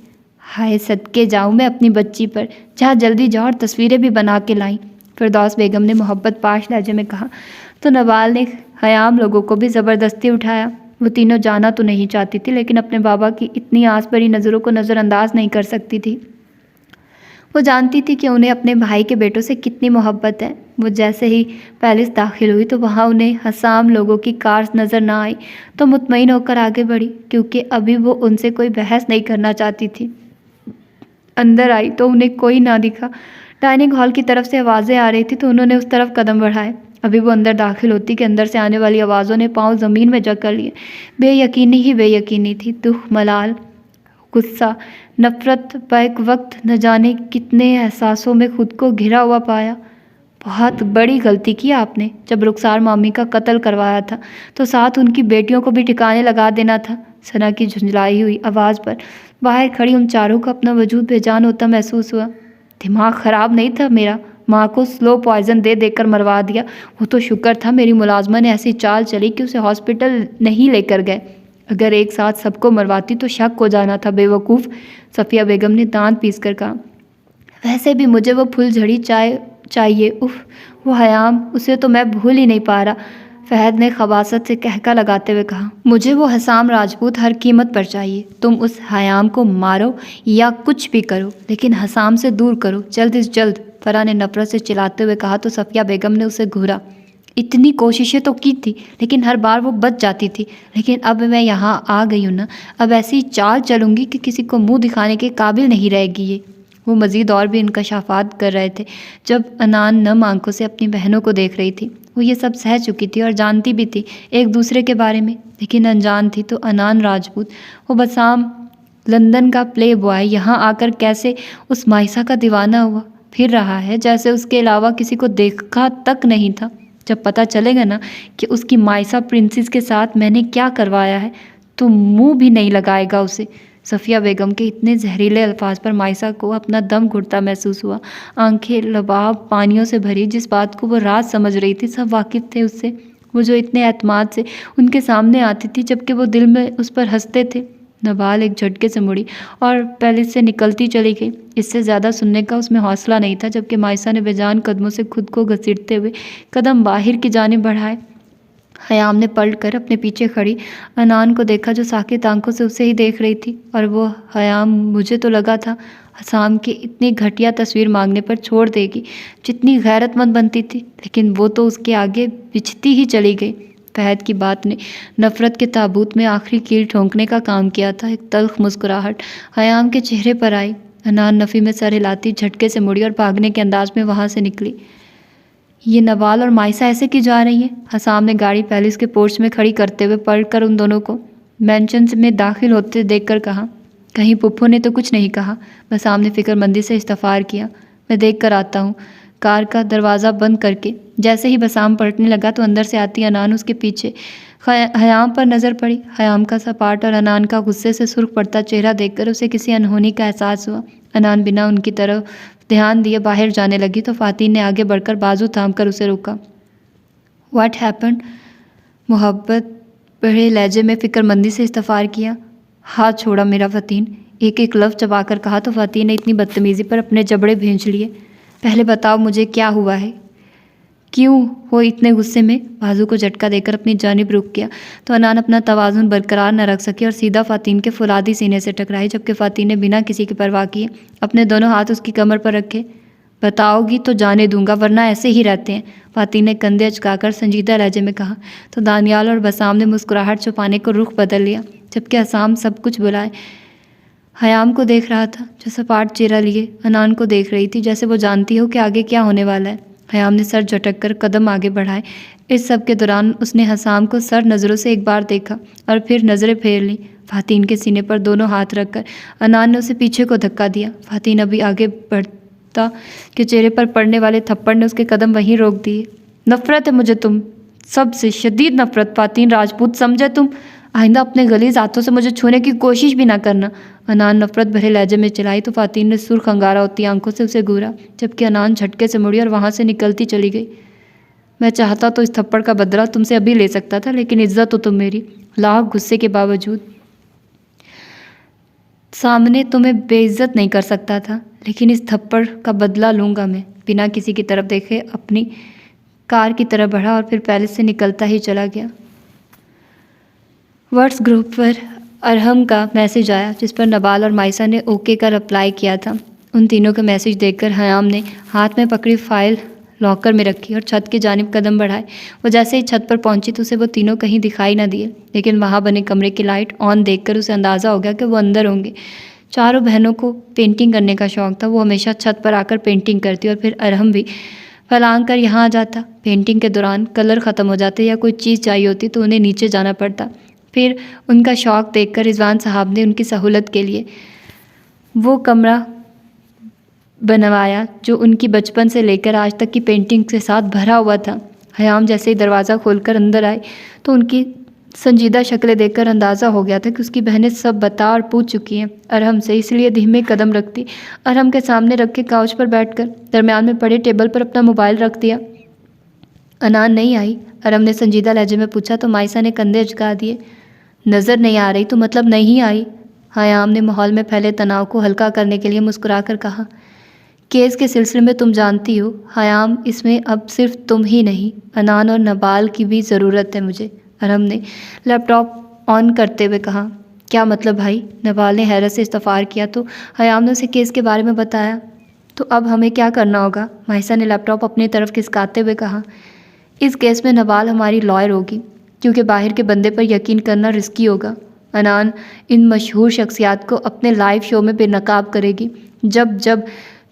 हाय सदके जाऊँ मैं अपनी बच्ची पर, जहाँ जल्दी जाओ और तस्वीरें भी बना के लाई, फिरदौस बेगम ने मोहब्बत पाश लहजे में कहा। तो नवाल ने हयाम लोगों को भी ज़बरदस्ती उठाया। वो तीनों जाना तो नहीं चाहती थी, लेकिन अपने बाबा की इतनी आस भरी नज़रों को नज़रअंदाज नहीं कर सकती थी। वो जानती थी कि उन्हें अपने भाई के बेटों से कितनी मोहब्बत है। वो जैसे ही पैलेस दाखिल हुई तो वहाँ उन्हें हसाम लोगों की कार नज़र ना आई तो मुतमईन होकर आगे बढ़ी, क्योंकि अभी वो उनसे कोई बहस नहीं करना चाहती थी। अंदर आई तो उन्हें कोई ना दिखा। डाइनिंग हॉल की तरफ से आवाज़ें आ रही थी तो उन्होंने उस तरफ कदम बढ़ाए। अभी वो अंदर दाखिल होती कि अंदर से आने वाली आवाज़ों ने पाँव ज़मीन में जकड़ लिए। बेयकीनी ही बेयकीनी थी, दुख, मलाल, गुस्सा, नफ़रत, बैक वक्त न जाने कितने एहसासों में खुद को घिरा हुआ पाया। बहुत बड़ी गलती की आपने, जब रुखसार मामी का कत्ल करवाया था तो साथ उनकी बेटियों को भी ठिकाने लगा देना था। सना की झुंझलाई हुई आवाज़ पर बाहर खड़ी उन चारों को अपना वजूद बेजान होता महसूस हुआ। दिमाग ख़राब नहीं था मेरा, माँ को स्लो पॉइज़न दे देकर मरवा दिया। वो तो शुक्र था मेरी मुलाजमा ने ऐसी चाल चली कि उसे हॉस्पिटल नहीं लेकर गए, अगर एक साथ सबको मरवाती तो शक हो जाना था बेवकूफ़, सफ़िया बेगम ने दांत पीस कर कहा। वैसे भी मुझे वो फुलझड़ी चाय चाहिए, उफ़ वो हयाम, उसे तो मैं भूल ही नहीं पा रहा। फहद ने खबासत से कहका लगाते हुए कहा, मुझे वो हसाम राजपूत हर कीमत पर चाहिए। तुम उस हयाम को मारो या कुछ भी करो, लेकिन हसाम से दूर करो, जल्द से जल्द, फरा ने नफरत से चिल्लाते हुए कहा तो सफ़िया बेगम ने उसे घूरा। इतनी कोशिशें तो की थी, लेकिन हर बार वो बच जाती थी। लेकिन अब मैं यहाँ आ गई हूँ ना, अब ऐसी चाल चलूँगी कि किसी को मुंह दिखाने के काबिल नहीं रहेगी ये। वो मज़ीद और भी इंकशाफात कर रहे थे जब अनान नम आंखों से अपनी बहनों को देख रही थी। वो ये सब सह चुकी थी और जानती भी थी एक दूसरे के बारे में, लेकिन अनजान थी तो अनान राजपूत, वो बसाम लंदन का प्ले बॉय, यहाँ आकर कैसे उस माइसा का दीवाना हुआ फिर रहा है, जैसे उसके अलावा किसी को देखा तक नहीं था। जब पता चलेगा ना कि उसकी माइसा प्रिंसेस के साथ मैंने क्या करवाया है तो मुंह भी नहीं लगाएगा उसे। सफ़िया बेगम के इतने जहरीले अल्फाज पर माइसा को अपना दम घुटता महसूस हुआ। आंखें लबाब पानियों से भरी, जिस बात को वो राज समझ रही थी सब वाकिफ़ थे उससे। वो जो इतने एतमाद से उनके सामने आती थी, जबकि वो दिल में उस पर हंसते थे। नवाल एक झटके से मुड़ी और पैलेस से निकलती चली गई। इससे ज़्यादा सुनने का उसमें हौसला नहीं था, जबकि मायसा ने बेजान कदमों से खुद को घसीटते हुए कदम बाहर की जानिब बढ़ाए। हयाम ने पलट कर अपने पीछे खड़ी अनान को देखा, जो साकित आंखों से उसे ही देख रही थी। और वो हयाम, मुझे तो लगा था हसाम की इतनी घटिया तस्वीर मांगने पर छोड़ देगी, जितनी गैरतमंद बनती थी, लेकिन वो तो उसके आगे बिछती ही चली गई। फहद की बात ने नफ़रत के ताबूत में आखिरी कील ठोंकने का काम किया था। एक तल्ख मुस्कुराहट हयाम के चेहरे पर आई। अनान नफ़ी में सर हिलाती झटके से मुड़ी और भागने के अंदाज में वहाँ से निकली। ये नवाल और मायसा ऐसे की जा रही है? हसाम ने गाड़ी पैलेस के पोर्च में खड़ी करते हुए पलटकर उन दोनों को मैंशन में दाखिल होते देखकर कहा। कहीं पुप्पो ने तो कुछ नहीं कहा? बसाम ने फिक्रमंदी से इस्तफार किया। मैं देख कर आता हूँ, कार का दरवाज़ा बंद करके। जैसे ही बसाम पलटने लगा तो अंदर से आती अनान उसके पीछे। हयाम पर नज़र पड़ी। हयाम का सपाट और अनान का गुस्से से सुर्ख पड़ता चेहरा देखकर उसे किसी अनहोनी का एहसास हुआ। अनान बिना उनकी तरफ ध्यान दिए बाहर जाने लगी तो फ़ातिन ने आगे बढ़कर बाजू थाम कर उसे रोका। What happened? मोहब्बत बड़े लहजे में फिक्रमंदी से इस्तफार किया। हाथ छोड़ा मेरा फ़ातिन, एक एक लफ्ज़ चबाकर कहा तो फ़ातिन ने इतनी बदतमीज़ी पर अपने जबड़े भींच लिए। पहले बताओ मुझे क्या हुआ है, क्यों हो इतने गुस्से में? बाजू को झटका देकर अपनी जानिब रुक गया तो अनान अपना तवाज़ुन बरकरार न रख सकी और सीधा फ़ातिन के फुलादी सीने से टकराई, जबकि फ़ातिन ने बिना किसी की परवाह किए अपने दोनों हाथ उसकी कमर पर रखे। बताओगी तो जाने दूंगा, वरना ऐसे ही रहते हैं, फ़ातिन ने कंधे अचकाकर संजीदा लहजे में कहा। तो दानियाल और बसाम ने मुस्कुराहट छुपाने को रुख बदल लिया, जबकि असाम सब कुछ बुलाए हयाम को देख रहा था, जो सपाट चेहरा लिए अनान को देख रही थी, जैसे वो जानती हो कि आगे क्या होने वाला है। हयाम ने सर झटक कर कदम आगे बढ़ाए। इस सब के दौरान उसने हसाम को सर नज़रों से एक बार देखा और फिर नज़रें फेर लीं। फ़ातिन के सीने पर दोनों हाथ रखकर अनान ने उसे पीछे को धक्का दिया। फ़ातिन अभी आगे बढ़ता कि चेहरे पर पड़ने वाले थप्पड़ ने उसके कदम वहीं रोक दिए। नफ़रत है मुझे तुम सबसे, शदीद नफ़रत फ़ातिन राजपूत, समझे तुम? आइंदा अपने गलीज़ हाथों से मुझे छूने की कोशिश भी ना करना। अनान नफ़रत भरे लहजे में चिल्लाई तो फ़ातिन ने सुर्ख अंगारा होती आंखों से उसे घूरा, जबकि अनान झटके से मुड़ी और वहाँ से निकलती चली गई। मैं चाहता तो इस थप्पड़ का बदला तुमसे अभी ले सकता था, लेकिन इज्जत तो तुम मेरी, लाख गुस्से के बावजूद सामने तुम्हें बेइज्जत नहीं कर सकता था, लेकिन इस थप्पड़ का बदला लूँगा मैं। बिना किसी की तरफ देखे अपनी कार की तरफ बढ़ा और फिर पैलेस से निकलता ही चला गया। व्हाट्स ग्रुप पर अरहम का मैसेज आया, जिस पर नवाल और मायसा ने ओके का रिप्लाई किया था। उन तीनों का मैसेज देखकर हयाम ने हाथ में पकड़ी फाइल लॉकर में रखी और छत की जानिब कदम बढ़ाए। वो जैसे ही छत पर पहुंची तो उसे वो तीनों कहीं दिखाई न दिए, लेकिन वहां बने कमरे की लाइट ऑन देखकर उसे अंदाज़ा हो गया कि वो अंदर होंगे। चारों बहनों को पेंटिंग करने का शौक़ था। वो हमेशा छत पर आकर पेंटिंग करती और फिर अरहम भी फलांग कर यहाँ आ जाता। पेंटिंग के दौरान कलर ख़त्म हो जाते या कोई चीज़ चाहिए होती तो उन्हें नीचे जाना पड़ता। फिर उनका शौक़ देखकर रिजवान साहब ने उनकी सहूलत के लिए वो कमरा बनवाया जो उनकी बचपन से लेकर आज तक की पेंटिंग के साथ भरा हुआ था। हयाम जैसे ही दरवाज़ा खोलकर अंदर आए तो उनकी संजीदा शक्लें देखकर अंदाज़ा हो गया था कि उसकी बहनें सब बता और पूछ चुकी हैं अरहम से, इसलिए धीमे कदम रखती अरहम के सामने रखे काउच पर बैठकर दरमियान में पड़े टेबल पर अपना मोबाइल रख दिया। अनान नहीं आई? अरहम ने संजीदा लहजे में पूछा तो मायसा ने कंधे झुका दिए। नज़र नहीं आ रही तो मतलब नहीं आई? हयाम ने माहौल में फैले तनाव को हल्का करने के लिए मुस्कुराकर कहा। केस के सिलसिले में तुम जानती हो हयाम, इसमें अब सिर्फ तुम ही नहीं, अनान और नबाल की भी ज़रूरत है मुझे, अरहम ने लैपटॉप ऑन करते हुए कहा। क्या मतलब भाई? नबाल ने हैरत से इस्तफार किया तो हयाम ने उसे केस के बारे में बताया। तो अब हमें क्या करना होगा? मायसा ने लैपटॉप अपनी तरफ खिसकाते हुए कहा। इस केस में नबाल हमारी लॉयर होगी, क्योंकि बाहर के बंदे पर यकीन करना रिस्की होगा। अनान इन मशहूर शख्सियात को अपने लाइव शो में बेनकाब करेगी। जब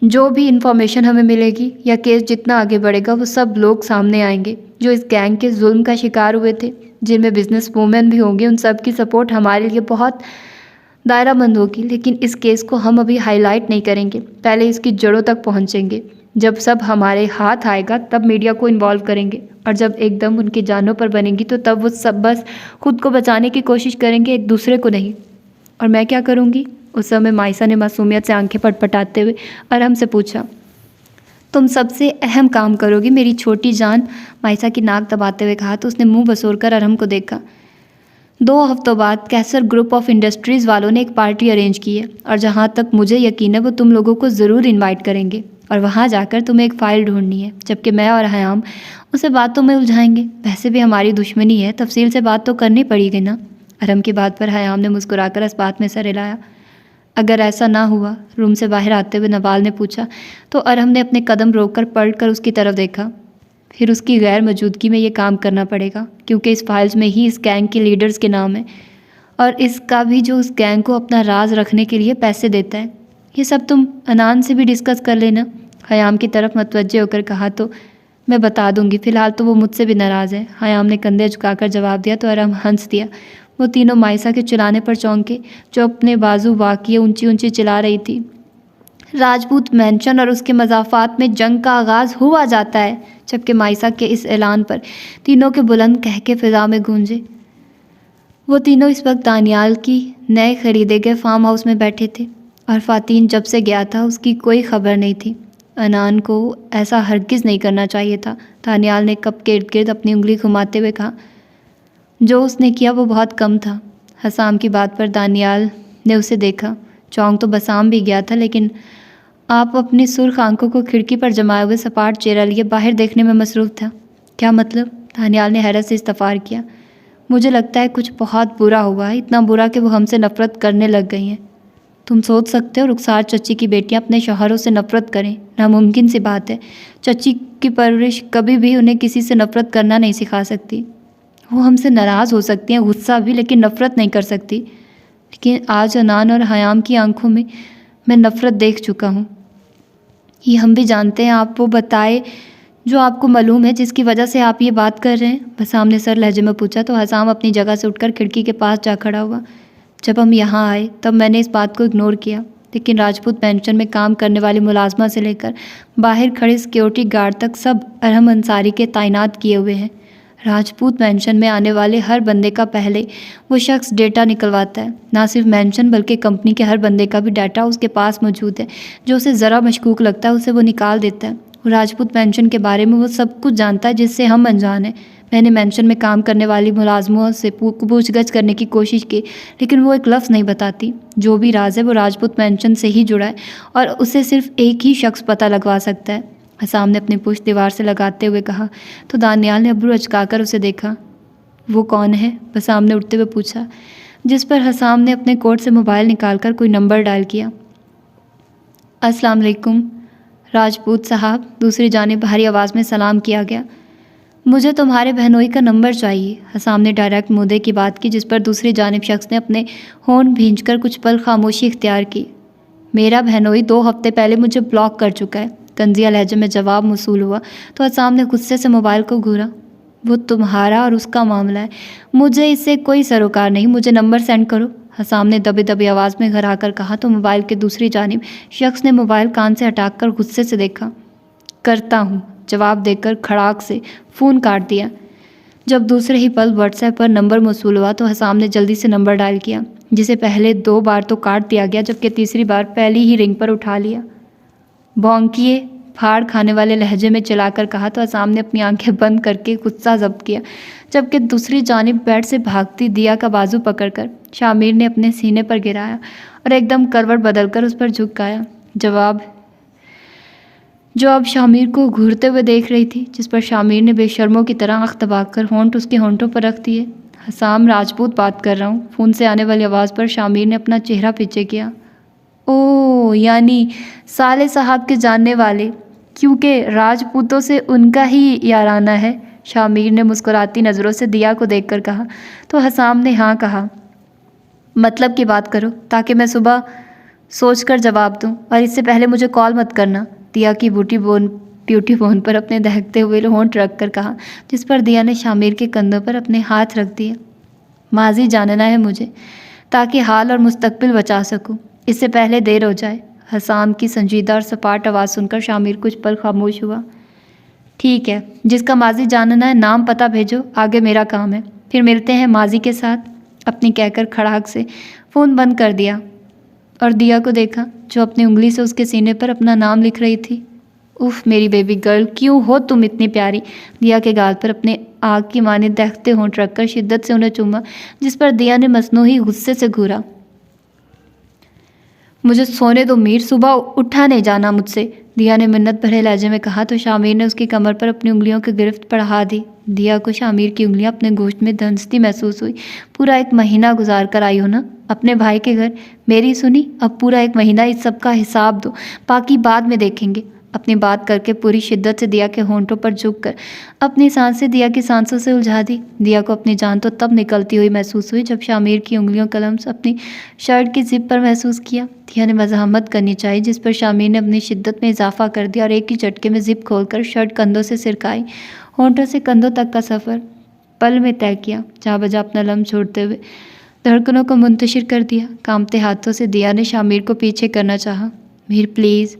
जो भी इंफॉर्मेशन हमें मिलेगी या केस जितना आगे बढ़ेगा वो सब लोग सामने आएंगे जो इस गैंग के जुल्म का शिकार हुए थे, जिनमें बिजनेस वूमेन भी होंगे। उन सब की सपोर्ट हमारे लिए बहुत दायरामंद होगी, लेकिन इस केस को हम अभी हाईलाइट नहीं करेंगे, पहले इसकी जड़ों तक पहुंचेंगे। जब सब हमारे हाथ आएगा तब मीडिया को इन्वॉल्व करेंगे, और जब एकदम उनकी जानों पर बनेगी तो तब वो सब बस खुद को बचाने की कोशिश करेंगे, एक दूसरे को नहीं। और मैं क्या करूँगी? उस समय मायसा ने मासूमियत से आंखें पटपटाते हुए अरहम से पूछा। तुम सबसे अहम काम करोगी मेरी छोटी जान, मायसा की नाक दबाते हुए कहा तो उसने मुंह बसोर कर अरहम को देखा। 2 हफ्तों बाद कैसर ग्रुप ऑफ इंडस्ट्रीज़ वालों ने एक पार्टी अरेंज की है और जहाँ तक मुझे यकीन है वो तुम लोगों को ज़रूर इनवाइट करेंगे और वहाँ जाकर तुम्हें एक फ़ाइल ढूंढनी है, जबकि मैं और हयाम उसे बातों में उलझाएंगे। वैसे भी हमारी दुश्मनी है, तफसील से बात तो करनी पड़ेगी ना। अरहम की बात पर हयाम ने मुस्कुराकर इस बात में सर हिलाया। अगर ऐसा ना हुआ, रूम से बाहर आते हुए नवाल ने पूछा, तो अरहम ने अपने कदम रोककर पलट उसकी तरफ देखा। फिर उसकी गैर मौजूदगी में ये काम करना पड़ेगा, क्योंकि इस फाइल्स में ही इस गैंग के लीडर्स के नाम है और इसका भी जो उस गैंग को अपना राज रखने के लिए पैसे देता है। ये सब तुम अनान से भी डिस्कस कर लेना। हयाम की तरफ मतवज्जे होकर कहा। तो मैं बता दूंगी, फ़िलहाल तो वो मुझसे भी नाराज़ है। हयाम ने कंधे झुकाकर जवाब दिया तो अरहम हंस दिया। वो तीनों मायसा के चिल्लाने पर चौंके, जो अपने बाजू वाक़िए ऊंची ऊंची चिल्ला रही थी। राजपूत मैंशन और उसके मज़ाफ़ात में जंग का आगाज़ हुआ जाता है। जबकि मायसा के इस ऐलान पर तीनों के बुलंद कहके फ़िज़ा में गूंजे। वो तीनों इस वक्त दानियाल की नए खरीदे गए फार्म हाउस में बैठे थे और फ़ातीन जब से गया था उसकी कोई खबर नहीं थी। अनान को ऐसा हरगिज़ नहीं करना चाहिए था। दानियाल ने कप के इर्द गिर्द अपनी उंगली घुमाते हुए कहा। जो उसने किया वो बहुत कम था। हसाम की बात पर दानियाल ने उसे देखा। चौंक तो बसाम भी गया था, लेकिन आप अपनी सुर्ख आंखों को खिड़की पर जमाए हुए सपाट चेहरा लिए बाहर देखने में मसरूफ़ था। क्या मतलब? दानियाल ने हैरत से इस्तफार किया। मुझे लगता है कुछ बहुत बुरा हुआ है, इतना बुरा कि वो हमसे नफ़रत करने लग गई हैं। तुम सोच सकते हो रुखसार चच्ची की बेटियां अपने शौहरों से नफ़रत करें? नामुमकिन सी बात है। चच्ची की परवरिश कभी भी उन्हें किसी से नफ़रत करना नहीं सिखा सकती। वो हमसे नाराज़ हो सकती हैं, गुस्सा भी, लेकिन नफ़रत नहीं कर सकती। लेकिन आज अनान और हयाम की आंखों में मैं नफ़रत देख चुका हूँ। ये हम भी जानते हैं। आप वो बताए जो आपको मालूम है, जिसकी वजह से आप ये बात कर रहे हैं। बसाम ने सर लहजे में पूछा तो हसाम अपनी जगह से उठकर खिड़की के पास जा खड़ा हुआ। जब हम यहाँ आए तब मैंने इस बात को इग्नोर किया, लेकिन राजपूत पेंशन में काम करने वाली मुलाजमा से लेकर बाहर खड़े सिक्योरिटी गार्ड तक सब अरहम अंसारी के तैनात किए हुए हैं। राजपूत मेंशन में आने वाले हर बंदे का पहले वो शख्स डेटा निकलवाता है। ना सिर्फ मेंशन बल्कि कंपनी के हर बंदे का भी डाटा उसके पास मौजूद है। जो उसे ज़रा मशकूक लगता है उसे वो निकाल देता है। राजपूत मेंशन के बारे में वो सब कुछ जानता है जिससे हम अनजान हैं। मैंने मेंशन में काम करने वाली मुलाजमों से पूछगछ करने की कोशिश की, लेकिन वो एक लफ्ज़ नहीं बताती। जो भी राज है वो राजपूत मेंशन से ही जुड़ा है और उसे सिर्फ एक ही शख्स पता लगवा सकता है। हसाम ने अपनी पुश्त दीवार से लगाते हुए कहा तो दानियाल ने अब्रू अचकाकर उसे देखा। वो कौन है? हसाम ने उठते हुए पूछा, जिस पर हसाम ने अपने कोट से मोबाइल निकालकर कोई नंबर डायल किया। अस्सलाम वालेकुम राजपूत साहब, दूसरी जानिब भारी आवाज़ में सलाम किया गया। मुझे तुम्हारे बहनोई का नंबर चाहिए। हसाम ने डायरेक्ट मुद्दे की बात की, जिस पर दूसरी जानिब शख्स ने अपने होंठ भींचकर कुछ पल खामोशी इख्तियार की। मेरा बहनोई 2 हफ्ते पहले मुझे ब्लॉक कर चुका है, तंजिया लहजे में जवाब मौसूल हुआ तो हसाम ने गुस्से से मोबाइल को घूरा। वो तुम्हारा और उसका मामला है, मुझे इससे कोई सरोकार नहीं। मुझे नंबर सेंड करो। हसाम ने दबी दबी आवाज़ में घराकर कहा तो मोबाइल के दूसरी जानिब शख्स ने मोबाइल कान से हटाकर गुस्से से देखा। करता हूँ, जवाब देकर खड़ाक से फ़ोन काट दिया। जब दूसरे ही पल व्हाट्सएप पर नंबर मौसूल हुआ तो हसाम ने जल्दी से नंबर डायल किया, जिसे पहले 2 बार तो काट दिया गया, जबकि तीसरी बार पहली ही रिंग पर उठा लिया। भौंकिए, फाड़ खाने वाले लहजे में चलाकर कहा तो हसाम ने अपनी आंखें बंद करके गुस्सा जब्त किया, जबकि दूसरी जानिब बेड से भागती दिया का बाजू पकड़कर शामिर ने अपने सीने पर गिराया और एकदम करवट बदलकर उस पर झुक गया। जो अब शामिर को घूरते हुए देख रही थी, जिस पर शामिर ने बेशर्मों की तरह आँख दबाकर होंठ उसके होंठों पर रख दिए। हसाम, राजपूत बात कर रहा हूँ। फ़ोन से आने वाली आवाज़ पर शामिर ने अपना चेहरा पीछे किया। ओह, यानी साले साहब के जानने वाले, क्योंकि राजपूतों से उनका ही याराना है। शामिर ने मुस्कुराती नज़रों से दिया को देखकर कहा तो हसाम ने हाँ कहा। मतलब की बात करो ताकि मैं सुबह सोचकर जवाब दूं, और इससे पहले मुझे कॉल मत करना। दिया की ब्यूटी फोन पर अपने दहकते हुए होंठ रख कर कहा, जिस पर दिया ने शामिर के कंधों पर अपने हाथ रख दिए। माजी जानना है मुझे, ताकि हाल और मुस्तकबिल बचा सकूं, इससे पहले देर हो जाए। हसाम की संजीदा और सपाट आवाज़ सुनकर शामिर कुछ पल खामोश हुआ। ठीक है, जिसका माजी जानना है नाम पता भेजो, आगे मेरा काम है, फिर मिलते हैं माजी के साथ। अपनी कहकर खड़ाक से फ़ोन बंद कर दिया और दिया को देखा, जो अपनी उंगली से उसके सीने पर अपना नाम लिख रही थी। उफ मेरी बेबी गर्ल, क्यों हो तुम इतनी प्यारी। दिया के गाल पर अपने आग की माने दहकते होंठ रखकर शिद्दत से उन्हें चूमा, जिस पर दिया ने मसनूही गुस्से से घूरा। मुझे सोने दो मीर, सुबह उठा नहीं जाना मुझसे, दिया ने मिन्नत भरे लहजे में कहा तो शामिर ने उसकी कमर पर अपनी उंगलियों की गिरफ्त बढ़ा दी। दिया को शामिर की उंगलियां अपने गोश्त में धंसती महसूस हुई। पूरा 1 महीना गुजार कर आई हो ना अपने भाई के घर, मेरी सुनी, अब पूरा 1 महीना इस सब का हिसाब दो, बाकी बाद में देखेंगे। अपनी बात करके पूरी शिद्दत से दिया के होंठों पर झुककर अपनी सांसें दिया की सांसों से उलझा दी। दिया को अपनी जान तो तब निकलती हुई महसूस हुई जब शामिर की उंगलियों का लम्स अपनी शर्ट की जिप पर महसूस किया। दिया ने मज़ाहमत करनी चाहिए, जिस पर शामिर ने अपनी शिद्दत में इजाफा कर दिया और एक ही झटके में जिप खोलकर शर्ट कंधों से सिरकाई। होंठों से कंधों तक का सफ़र पल में तय किया, जहाँ बजा अपना लम्स छोड़ते हुए धड़कनों को मुंतशिर कर दिया। कांपते हाथों से दिया ने शामिर को पीछे करना चाहा। मीर प्लीज़,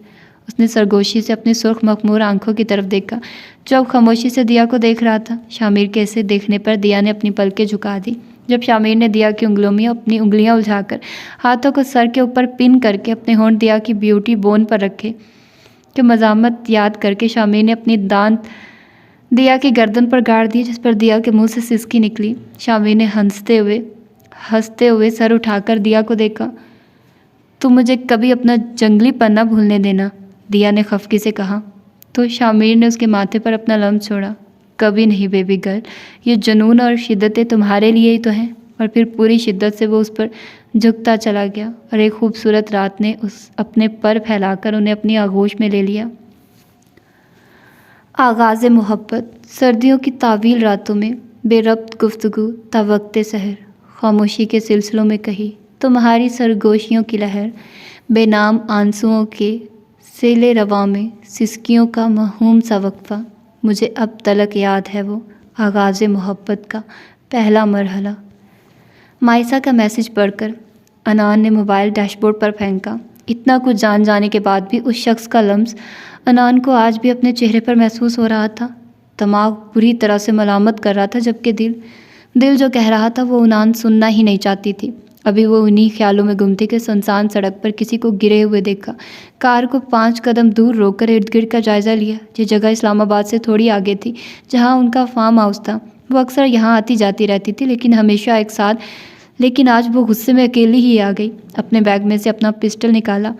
उसने सरगोशी से अपनी सुर्ख मखमूर आंखों की तरफ देखा जो अब खामोशी से दिया को देख रहा था। शामिर के ऐसे देखने पर दिया ने अपनी पलकें झुका दी। जब शामिर ने दिया की उंगलियों में अपनी उंगलियां उलझाकर हाथों को सर के ऊपर पिन करके अपने होंठ दिया की ब्यूटी बोन पर रखे कि मज़ामत याद करके शामिर ने अपनी दांत दिया की गर्दन पर गाड़ दिए, जिस पर दिया के मुंह से सिसकी निकली। शामिर ने हंसते हुए सर उठाकर दिया को देखा। तुम मुझे कभी अपना जंगली पन्ना भूलने देना, दिया ने खफकी से कहा। तो शामिर ने उसके माथे पर अपना लम्स छोड़ा। कभी नहीं बेबी गर्ल, ये जुनून और शिद्दतें तुम्हारे लिए ही तो हैं। और फिर पूरी शिद्दत से वो उस पर झुकता चला गया और एक खूबसूरत रात ने उस अपने पर फैलाकर उन्हें अपनी आगोश में ले लिया। आगाज़ मोहब्बत। सर्दियों की तावील रातों में बेरब्त गुफ्तगू तवक्ते सहर, खामोशी के सिलसिलों में कही तुम्हारी सरगोशियों की लहर, बेनाम आंसुओं के सेले रवा में सिसकियों का महूम सा वक्फा, मुझे अब तलक याद है वो आगाज़ मोहब्बत का पहला मरहला। माइसा का मैसेज पढ़कर अनान ने मोबाइल डैशबोर्ड पर फेंका। इतना कुछ जान जाने के बाद भी उस शख्स का लम्स अनान को आज भी अपने चेहरे पर महसूस हो रहा था। दिमाग बुरी तरह से मलामत कर रहा था, जबकि दिल जो कह रहा था वो अनान सुनना ही नहीं चाहती थी। अभी वो उन्हीं ख्यालों में गुम थी कि सुनसान सड़क पर किसी को गिरे हुए देखा। कार को 5 कदम दूर रोककर इर्द गिर्द का जायज़ा लिया। ये जगह इस्लामाबाद से थोड़ी आगे थी, जहाँ उनका फार्म हाउस था। वो अक्सर यहाँ आती जाती रहती थी, लेकिन हमेशा एक साथ। लेकिन आज वो गुस्से में अकेली ही आ गई। अपने बैग में से अपना पिस्टल निकाला।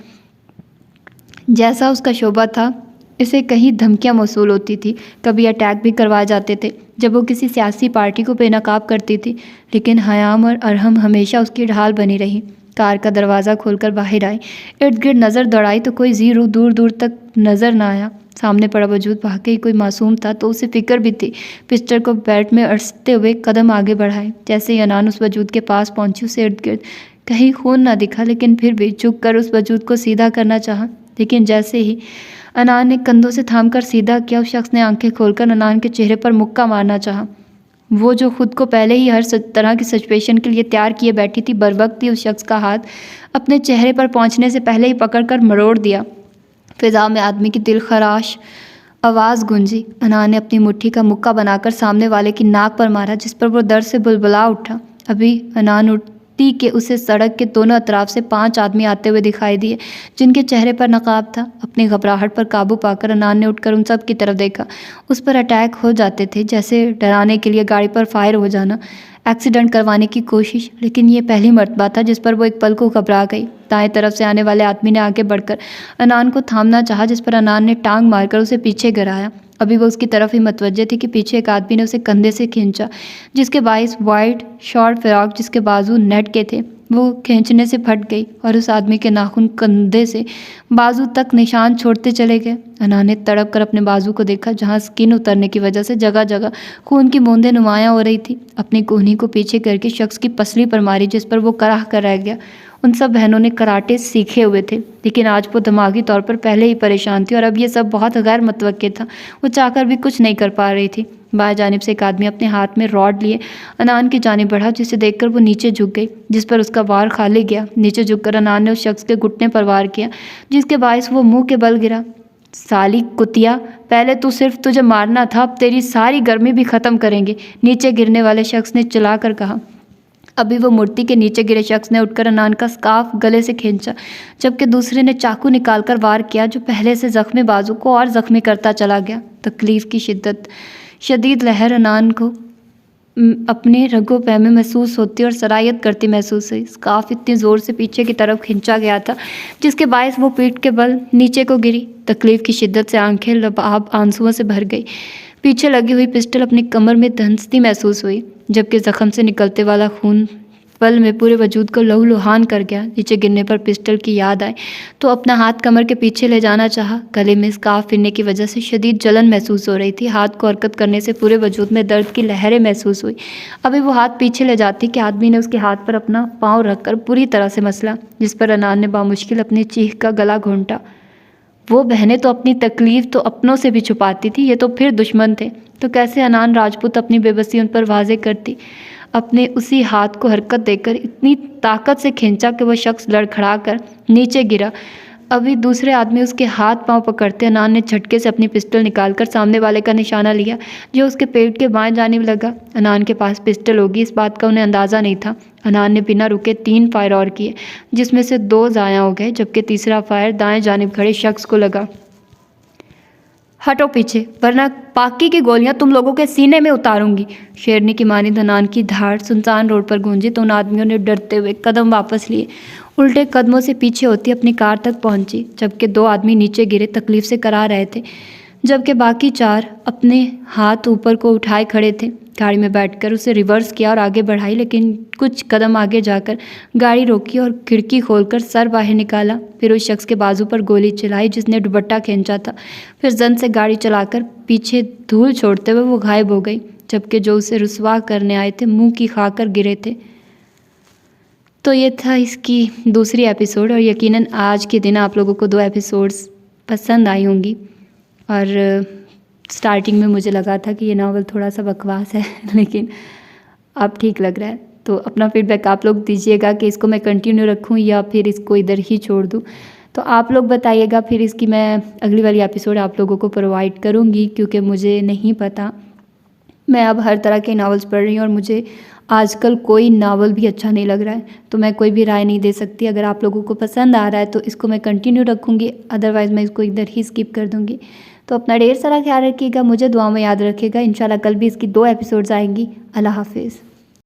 जैसा उसका शोबा था, इसे कहीं धमकियां मौसूल होती थी, कभी अटैक भी करवाए जाते थे जब वो किसी सियासी पार्टी को बेनकाब करती थी। लेकिन हयाम और अरहम हमेशा उसकी ढाल बनी रही। कार का दरवाज़ा खोलकर बाहर आई, इर्द गिर्द नज़र दौड़ाई तो कोई जीरो दूर दूर तक नज़र ना आया। सामने पड़ा वजूद वाकई कोई मासूम था, तो उसे फिक्र भी थी। पिस्टल को बेल्ट में अड़सते हुए कदम आगे बढ़ाए। जैसे ही अनान उस वजूद के पास पहुंची, उसे इर्द गिर्द कहीं खून ना दिखा, लेकिन फिर भी झुक कर उस वजूद को सीधा करना चाहा। लेकिन जैसे ही अनान ने कंधों से थामकर सीधा किया, उस शख्स ने आंखें खोलकर अनान के चेहरे पर मुक्का मारना चाहा। वो जो खुद को पहले ही हर तरह की सिचुएशन के लिए तैयार किए बैठी थी, बरवक्त ही उस शख्स का हाथ अपने चेहरे पर पहुंचने से पहले ही पकड़कर मरोड़ दिया। फिजा में आदमी की दिलखराश आवाज़ गूंजी। अनान ने अपनी मुट्ठी का मुक्का बनाकर सामने वाले की नाक पर मारा, जिस पर वो दर्द से बुलबुला उठा। अभी अनान उठती कि उसे सड़क के दोनों अतराफ से 5 आदमी आते हुए दिखाई दिए, जिनके चेहरे पर नकाब था। अपनी घबराहट पर काबू पाकर अनान ने उठकर उन सब की तरफ देखा। उस पर अटैक हो जाते थे, जैसे डराने के लिए गाड़ी पर फायर हो जाना, एक्सीडेंट करवाने की कोशिश। लेकिन ये पहली मर्तबा था जिस पर वो एक पल को घबरा गई। दाएं तरफ से आने वाले आदमी ने आगे बढ़कर अनान को थामना चाहा, जिस पर अनान ने टांग मारकर उसे पीछे गिराया। अभी वो उसकी तरफ ही मतवज्जे थी कि पीछे एक आदमी ने उसे कंधे से खींचा, जिसके बाइस वाइट शॉर्ट फ्रॉक जिसके बाजू नेट के थे वो खींचने से फट गई और उस आदमी के नाखून कंधे से बाजू तक निशान छोड़ते चले गए। अनान ने तड़प कर अपने बाजू को देखा, जहाँ स्किन उतरने की वजह से जगह जगह खून की बूंदें नुमायां हो रही थी। अपनी कोहनी को पीछे करके शख्स की पसली पर मारी, जिस पर वो कराह कर रह गया। उन सब बहनों ने कराटे सीखे हुए थे, लेकिन आज वो दिमागी तौर पर पहले ही परेशान थी और अब ये सब बहुत गैर मुतवक्के था। वो चाहकर भी कुछ नहीं कर पा रही थी। बाएं जानिब से एक आदमी अपने हाथ में रॉड लिए अनान की जानिब बढ़ा, जिसे देखकर वो नीचे झुक गई, जिस पर उसका वार खाली गया। नीचे झुककर अनान ने उस शख्स के घुटने पर वार किया, जिसके बायस वो मुंह के बल गिरा। साली कुतिया, पहले तो सिर्फ तुझे मारना था, अब तेरी सारी गर्मी भी ख़त्म करेंगे, नीचे गिरने वाले शख्स ने चिल्लाकर कहा। अभी वो मूर्ति के नीचे गिरे शख्स ने उठकर अनान का स्कार्फ गले से खींचा, जबकि दूसरे ने चाकू निकालकर वार किया, जो पहले से जख्मी बाजू को और जख्मी करता चला गया। तकलीफ की शदीद लहर अनान को अपने रगों पैर में महसूस होती और सरायत करती महसूस हुई। स्कार्फ इतनी ज़ोर से पीछे की तरफ खींचा गया था जिसके बायस वो पीठ के बल नीचे को गिरी। तकलीफ की शिद्दत से आंखें लबाब आंसुओं से भर गई। पीछे लगी हुई पिस्टल अपनी कमर में धंसती महसूस हुई, जबकि जख्म से निकलते वाला खून पल में पूरे वजूद को लहूलुहान कर गया। नीचे गिरने पर पिस्टल की याद आई तो अपना हाथ कमर के पीछे ले जाना चाहा। गले में स्कार्फ फिरने की वजह से शदीद जलन महसूस हो रही थी। हाथ को हरकत करने से पूरे वजूद में दर्द की लहरें महसूस हुई। अभी वो हाथ पीछे ले जाती कि आदमी ने उसके हाथ पर अपना पाँव रखकर बुरी तरह से मसला, जिस पर अनान ने बामुश्किल अपनी चीख का गला घोंटा। वो बहनें तो अपनी तकलीफ़ तो अपनों से भी छुपाती थी, ये तो फिर दुश्मन थे। तो कैसे अनान राजपूत अपनी बेबसी उन पर वाजे करती। अपने उसी हाथ को हरकत देकर इतनी ताकत से खींचा कि वह शख्स लड़खड़ा कर नीचे गिरा। अभी दूसरे आदमी उसके हाथ पांव पकड़ते अनान ने झटके से अपनी पिस्टल निकालकर सामने वाले का निशाना लिया, जो उसके पेट के बाएं जानिब लगा। अनान के पास पिस्टल होगी इस बात का उन्हें अंदाज़ा नहीं था। अनान ने बिना रुके 3 फायर और किए, जिसमें से 2 ज़ाया हो गए, जबकि तीसरा फायर दाएं जानिब खड़े शख्स को लगा। हटो पीछे, वरना बाकी की गोलियां तुम लोगों के सीने में उतारूंगी। शेरनी की मानी अनान की धाड़ सुनसान रोड पर गूंजी तो उन आदमियों ने डरते हुए कदम वापस लिए। उल्टे कदमों से पीछे होती अपनी कार तक पहुंची, जबकि 2 आदमी नीचे गिरे तकलीफ से करा रहे थे, जबकि बाकी 4 अपने हाथ ऊपर को उठाए खड़े थे। गाड़ी में बैठकर उसे रिवर्स किया और आगे बढ़ाई, लेकिन कुछ कदम आगे जाकर गाड़ी रोकी और खिड़की खोलकर सर बाहर निकाला। फिर उस शख्स के बाजू पर गोली चलाई जिसने दुपट्टा खींचा था। फिर जन से गाड़ी चलाकर पीछे धूल छोड़ते हुए वो गायब हो गई, जबकि जो उसे रुसवा करने आए थे मुंह की खाकर गिरे थे। तो ये था इसकी दूसरी एपिसोड, और यकीनन आज के दिन आप लोगों को 2 एपिसोड्स पसंद आई होंगी। और स्टार्टिंग में मुझे लगा था कि ये नावल थोड़ा सा बकवास है, लेकिन अब ठीक लग रहा है। तो अपना फीडबैक आप लोग दीजिएगा कि इसको मैं कंटिन्यू रखूं या फिर इसको इधर ही छोड़ दूं। तो आप लोग बताइएगा, फिर इसकी मैं अगली वाली एपिसोड आप लोगों को प्रोवाइड करूंगी, क्योंकि मुझे नहीं पता। मैं अब हर तरह के नावल्स पढ़ रही हूँ और मुझे आजकल कोई नावल भी अच्छा नहीं लग रहा है, तो मैं कोई भी राय नहीं दे सकती। अगर आप लोगों को पसंद आ रहा है तो इसको मैं कंटिन्यू रखूँगी, अदरवाइज़ मैं इसको इधर ही स्किप कर दूँगी। तो अपना ढेर सारा ख्याल रखिएगा, मुझे दुआ में याद रखिएगा। इंशाल्लाह कल भी इसकी 2 एपिसोड्स आएंगी। अल्लाह हाफिज़।